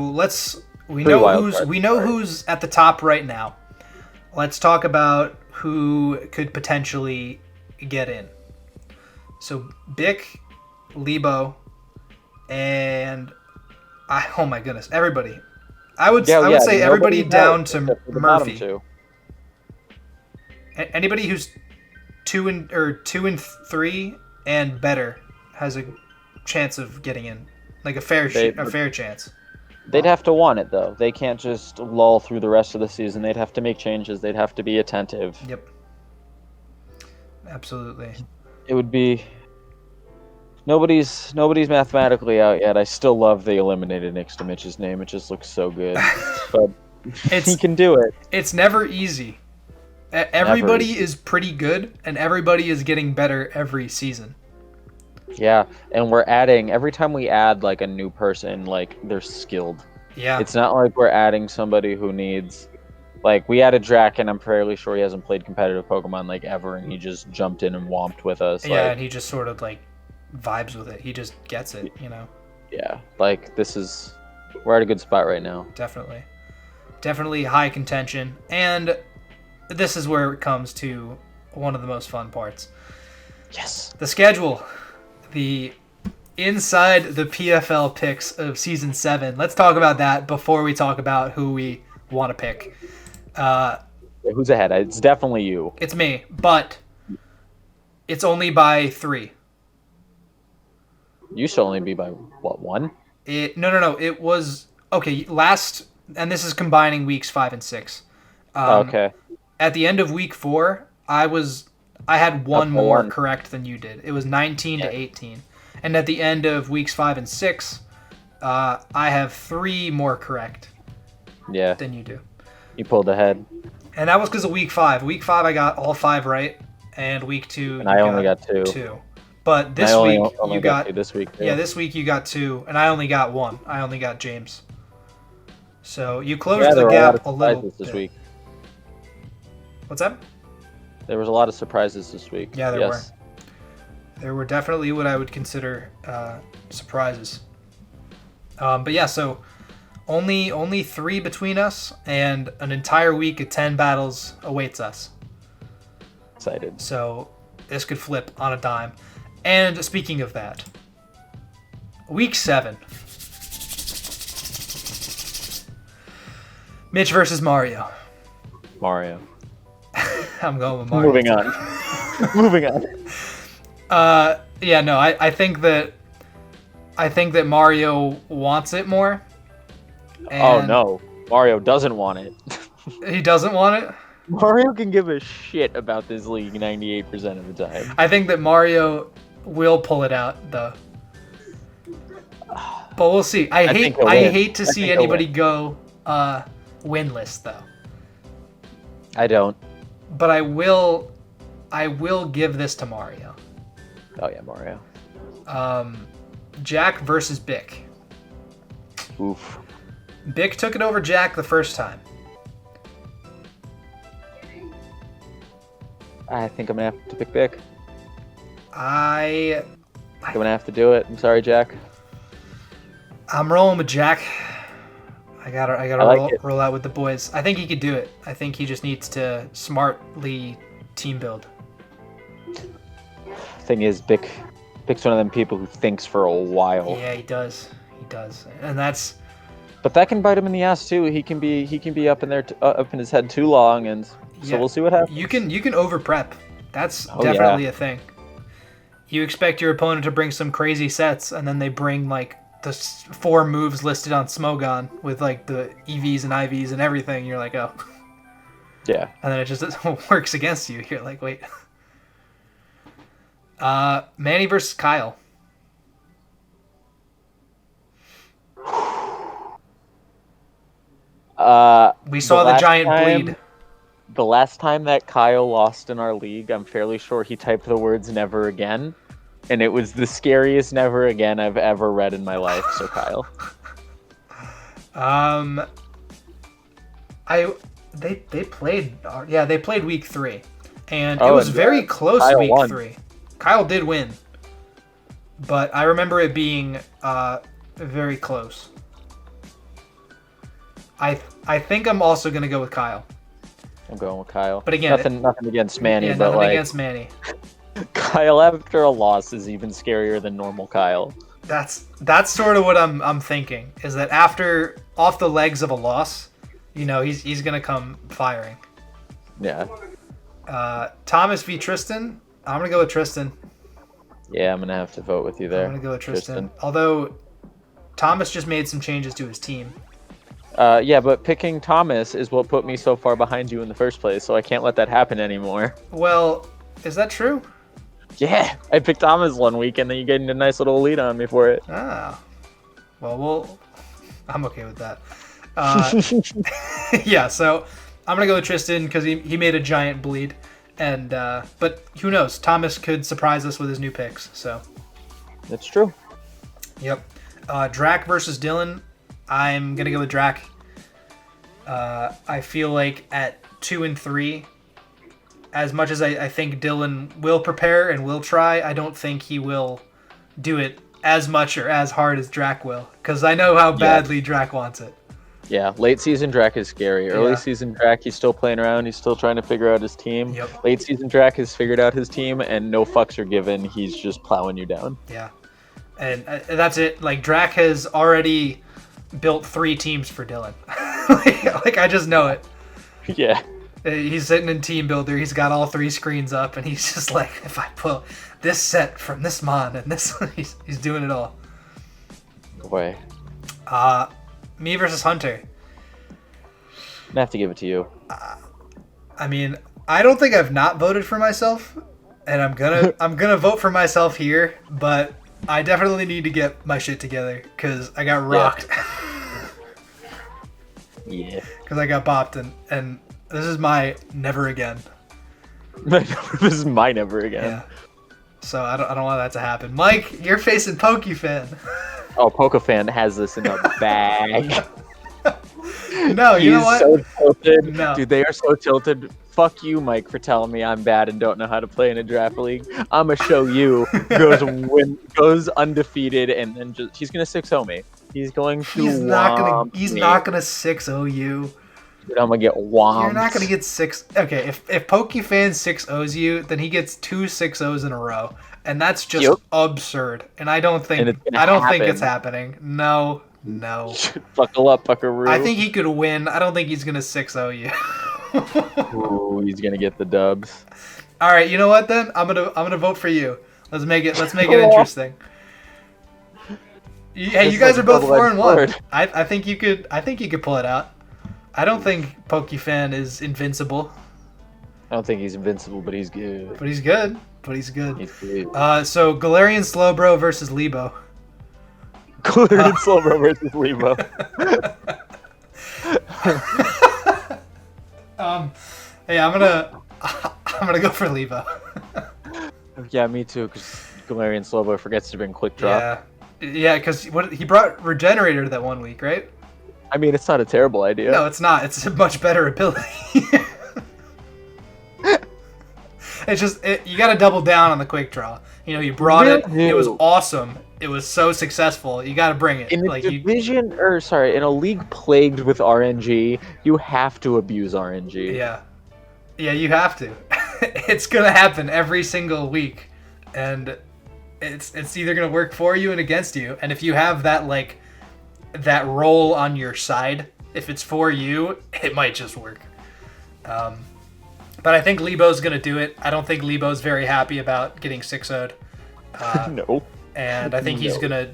we know who's at the top right now. Let's talk about who could potentially get in. So Bick, Lebo, and oh my goodness, everybody. I would say everybody down to Murphy. Anybody who's 2 and 3 and better has a chance of getting in, like a fair chance. They'd have to want it though. They can't just lull through the rest of the season. They'd have to make changes. They'd have to be attentive. Yep. Absolutely. It would be. Nobody's mathematically out yet. I still love they eliminated next to Mitch's name. It just looks so good. But he can do it. It's never easy. Everybody is pretty good, and everybody is getting better every season. Yeah, and we're adding every time we add like a new person, like they're skilled. Yeah, it's not like we're adding somebody who needs. Like we added Drac, and I'm fairly sure he hasn't played competitive Pokemon like ever, and he just jumped in and whomped with us. Yeah, and he just sort of like vibes with it. He just gets it, you know. Yeah, like we're at a good spot right now. Definitely high contention, and this is where it comes to one of the most fun parts. Yes. The schedule. The inside the PFL picks of Season 7. Let's talk about that before we talk about who we want to pick. Who's ahead? It's definitely you. It's me, but it's only by 3. You should only be by, what, 1? No. It was... Okay, and this is combining weeks 5 and 6. Okay. At the end of week 4, I had one more correct than you did. It was 19 to 18. And at the end of weeks 5 and 6, I have 3 more correct than you do. You pulled ahead. And that was because of week 5. Week 5, I got all 5 right, and week 2, and I only got 2. 2. But this week you got 2 this week. Too. Yeah, this week you got 2, and I only got 1. I only got James. So you closed the gap a little this week. What's that? There was a lot of surprises this week. Yeah, there were. There were definitely what I would consider surprises. But yeah, so only 3 between us, and an entire week of 10 battles awaits us. Excited. So this could flip on a dime. And speaking of that, week 7. Mitch versus Mario. Mario. I'm going with Mario. Moving on. Moving on. Yeah, no, I think that Mario wants it more. Oh no, Mario doesn't want it. He doesn't want it? Mario can give a shit about this league 98% of the time. I think that Mario will pull it out though. But we'll see. I hate to see anybody go winless though. I don't. But I will give this to Mario. Oh yeah, Mario. Jack versus Bick. Oof. Bick took it over Jack the first time. I think I'm gonna have to pick Bick. I'm gonna have to do it. I'm sorry, Jack. I'm rolling with Jack. I gotta roll out with the boys. I think he could do it. I think he just needs to smartly team build. Thing is, Bick's one of them people who thinks for a while. Yeah, he does. He does, and that's. But that can bite him in the ass too. He can be up in there, up in his head too long, and so we'll see what happens. You can over prep. That's definitely a thing. You expect your opponent to bring some crazy sets, and then they bring like the 4 moves listed on Smogon with like the EVs and IVs and everything. You're like, oh. Yeah. And then it just works against you. You're like, wait. Manny versus Kyle. We saw the giant bleed. The last time that Kyle lost in our league, I'm fairly sure he typed the words "never again," and it was the scariest "never again" I've ever read in my life. So Kyle. They played week 3, and it was very close. Kyle week won. 3. Kyle did win, but I remember it being very close. I think I'm also gonna go with Kyle. I'm going with Kyle. But again, nothing against Manny. Yeah, but nothing like, against Manny. Kyle after a loss is even scarier than normal Kyle. That's sort of what I'm thinking. Is that after off the legs of a loss, he's gonna come firing. Yeah. Thomas v Tristan. I'm gonna go with Tristan. Yeah, I'm gonna have to vote with you there. I'm gonna go with Tristan. Although Thomas just made some changes to his team. Yeah, but picking Thomas is what put me so far behind you in the first place, so I can't let that happen anymore. Well, is that true? Yeah, I picked Thomas one week, and then you get a nice little lead on me for it. Ah. Well, I'm okay with that. Yeah, so I'm going to go with Tristan because he made a giant bleed. And but who knows? Thomas could surprise us with his new picks. So that's true. Yep. Drac versus Dylan. I'm gonna go with Drac. I feel like at 2 and 3, as much as I think Dylan will prepare and will try, I don't think he will do it as much or as hard as Drac will, because I know how badly Drac wants it. Yeah, late season Drac is scary. Early season Drac, he's still playing around. He's still trying to figure out his team. Yep. Late season Drac has figured out his team, and no fucks are given. He's just plowing you down. Yeah, and that's it. Like, Drac has already built 3 teams for Dylan. like I just know it. Yeah. He's sitting in Team Builder. He's got all 3 screens up, and he's just like, if I pull this set from this mon and this, he's doing it all. Boy. Me versus Hunter. I'm gonna have to give it to you. I mean, I don't think I've not voted for myself, and I'm gonna vote for myself here. But I definitely need to get my shit together because I got rocked. Yeah. Because I got bopped, and this is my never again. This is my never again. Yeah. So I don't want that to happen. Mike, you're facing PokeFan. Oh, PokeFan has this in a bag. No, you know what? So tilted. No. Dude, they are so tilted. Fuck you, Mike, for telling me I'm bad and don't know how to play in a draft league. I'ma show you. Goes undefeated, and then he's gonna 6-0 me. He's going to. He's not gonna 6-0 you. Dude, I'm gonna get whomped. You're not gonna get 6. Okay, if PokeFan 6-0s you, then he gets 2 6-0s in a row, and that's just absurd. And I don't think it's happening. No. Buckle up, Buckaroo. I think he could win. I don't think he's gonna 6-0 you. Ooh, he's gonna get the dubs. All right, you know what? Then I'm gonna vote for you. Let's make it interesting. Hey, you guys are both 4-1. I think you could pull it out. I don't think PokeFan is invincible. I don't think he's invincible, but he's good. He's good. He's good. So Galarian Slowbro versus Lebo. Galarian Slowbro versus Lebo. Hey, I'm gonna go for Lebo. Yeah, me too. Because Galarian Slowbro forgets to bring Quick Drop. Yeah. Because he brought Regenerator that 1 week, right? I mean, it's not a terrible idea. No, it's not. It's a much better ability. It's just you got to double down on the Quick Draw. You know, you brought it. It was awesome. It was so successful. You got to bring it. In a in a league plagued with RNG, you have to abuse RNG. Yeah, you have to. It's gonna happen every single week, and it's either gonna work for you and against you. And if you have that roll on your side, if it's for you, it might just work. But I think Lebo's going to do it. I don't think Lebo's very happy about getting 6-0'd. No. And I think he's going to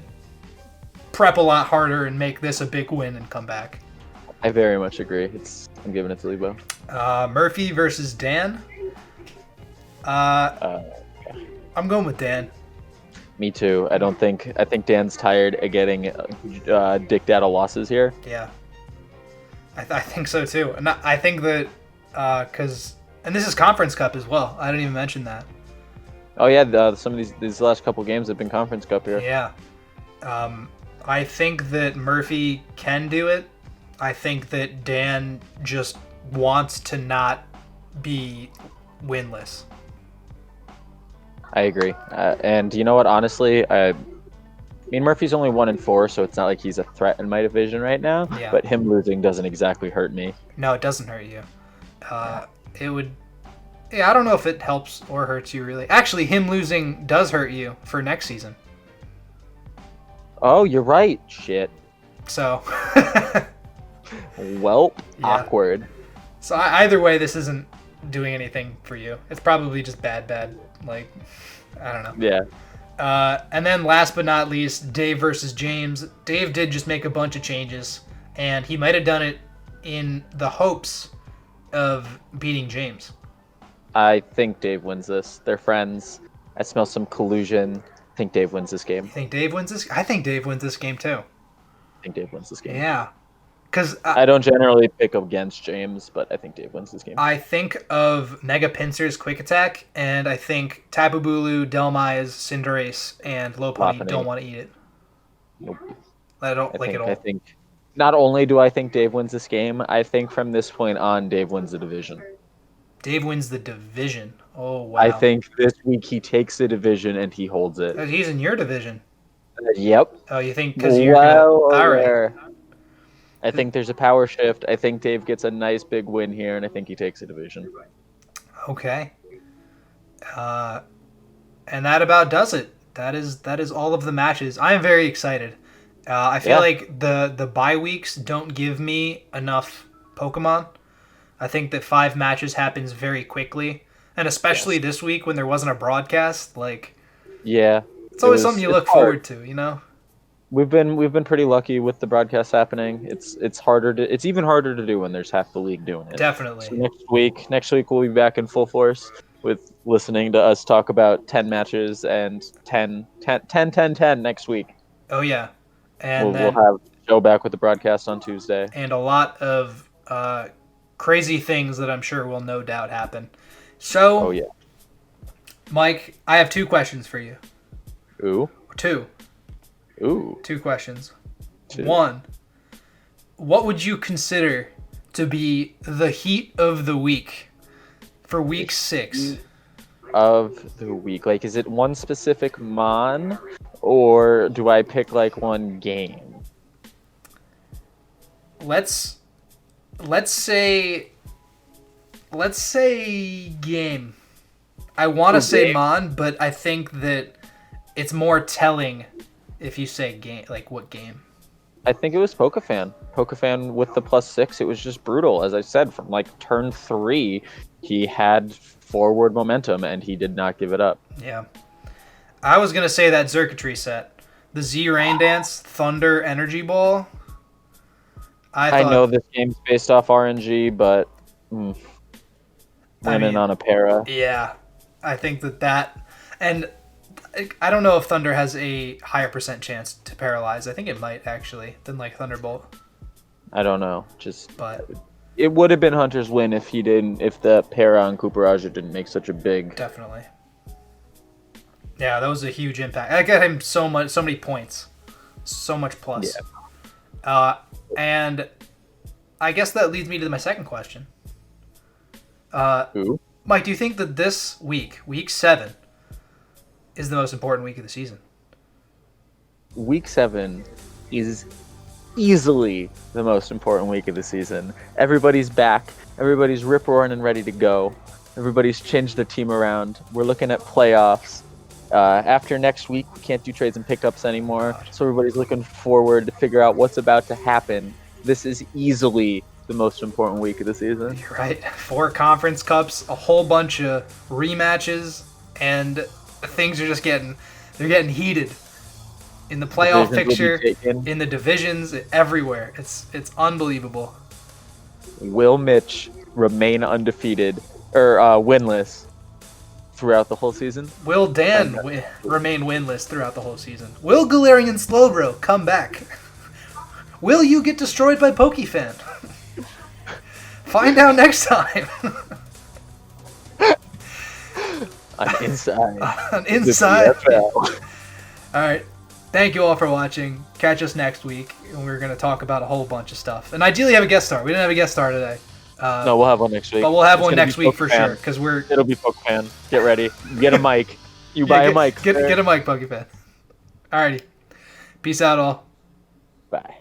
prep a lot harder and make this a big win and come back. I very much agree. I'm giving it to Lebo. Murphy versus Dan. I'm going with Dan. Me too. I think Dan's tired of getting dicked out of losses here. Yeah. I think so too. And I think that and this is Conference Cup as well. I didn't even mention that. Oh yeah, some of these last couple games have been Conference Cup here. Yeah. I think that Murphy can do it. I think that Dan just wants to not be winless. I agree. And you know what? Honestly, Murphy's only 1-4, so it's not like he's a threat in my division right now. Yeah. But him losing doesn't exactly hurt me. No, it doesn't hurt you. It would. Yeah, I don't know if it helps or hurts you really. Actually, him losing does hurt you for next season. Oh, you're right. Shit. So. Welp. Yeah. Awkward. So either way, this isn't doing anything for you. It's probably just bad. Like, I don't know. Yeah. And then last but not least, Dave versus James. Dave did just make a bunch of changes, and he might have done it in the hopes of beating James. I think Dave wins this. They're friends. I smell some collusion. I think Dave wins this game. You think Dave wins this? I think Dave wins this game too. I think Dave wins this game. Yeah. Because I don't generally pick against James, but I think Dave wins this game. I think of Mega Pincers Quick Attack, and I think Tapu Bulu, Delmize, Cinderace, and Lopunny don't want to eat it. Nope. I don't like it all. I think not only do I think Dave wins this game, I think from this point on, Dave wins the division. Dave wins the division. Oh, wow. I think this week he takes the division and he holds it. He's in your division. Yep. Oh, you think because you're all right. I think there's a power shift. I think Dave gets a nice big win here, and I think he takes a division. Okay. And that about does it. That is all of the matches. I am very excited. I feel like the bye weeks don't give me enough Pokemon. I think that 5 matches happens very quickly, and especially this week when there wasn't a broadcast. Like, it's always something you look forward to, you know. We've been pretty lucky with the broadcast happening. It's even harder to do when there's half the league doing it. Definitely. So next week we'll be back in full force. with listening to us talk about 10 matches and 10 next week. Oh yeah, and We'll then have Joe back with the broadcast on Tuesday. and a lot of crazy things that I'm sure will no doubt happen. So, Oh yeah. Mike, I have 2 questions for you. Ooh. 2. Ooh. 2 questions. 2. 1. What would you consider to be the heat of the week for week 6? Of the week, like, is it one specific mon, or do I pick like one game? Let's say game. I want to say mon, but I think that it's more telling if you say game, like what game. I think it was Pokafan. Pokafan with the +6. It was just brutal. As I said, from like turn 3, he had forward momentum and he did not give it up. Yeah. I was going to say that Xurkitree set. The Z Rain Dance, Thunder Energy Ball. I know this game's based off RNG, but winning on a para. Yeah. I think that and I don't know if Thunder has a higher percent chance to paralyze. I think it might actually than like Thunderbolt. I don't know. But it would have been Hunter's win if the para on Kuparaja didn't make such a big. Definitely. Yeah, that was a huge impact. I got him so many points, so much plus. Yeah. And I guess that leads me to my second question. Who? Mike, do you think that this week, week 7, is the most important week of the season? Week 7 is easily the most important week of the season. Everybody's back. Everybody's rip-roaring and ready to go. Everybody's changed their team around. We're looking at playoffs. After next week, we can't do trades and pickups anymore, so everybody's looking forward to figure out what's about to happen. This is easily the most important week of the season. You're right. 4 conference cups, a whole bunch of rematches, and things are just getting heated in the playoff picture, in the divisions, everywhere. It's unbelievable. Will Mitch remain undefeated or winless throughout the whole season? Will Dan remain winless throughout the whole season? Will Galarian Slowbro come back? Will you get destroyed by Pokefan? Find out next time. On Inside. On Inside. All right. Thank you all for watching. Catch us next week, and we're going to talk about a whole bunch of stuff. And ideally have a guest star. We didn't have a guest star today. No, we'll have one next week. But we'll have one next week for sure. Because It'll be Pokefan. Get ready. Get a mic. You buy a mic. Get a mic, Pokefan. Alrighty. Peace out, all. Bye.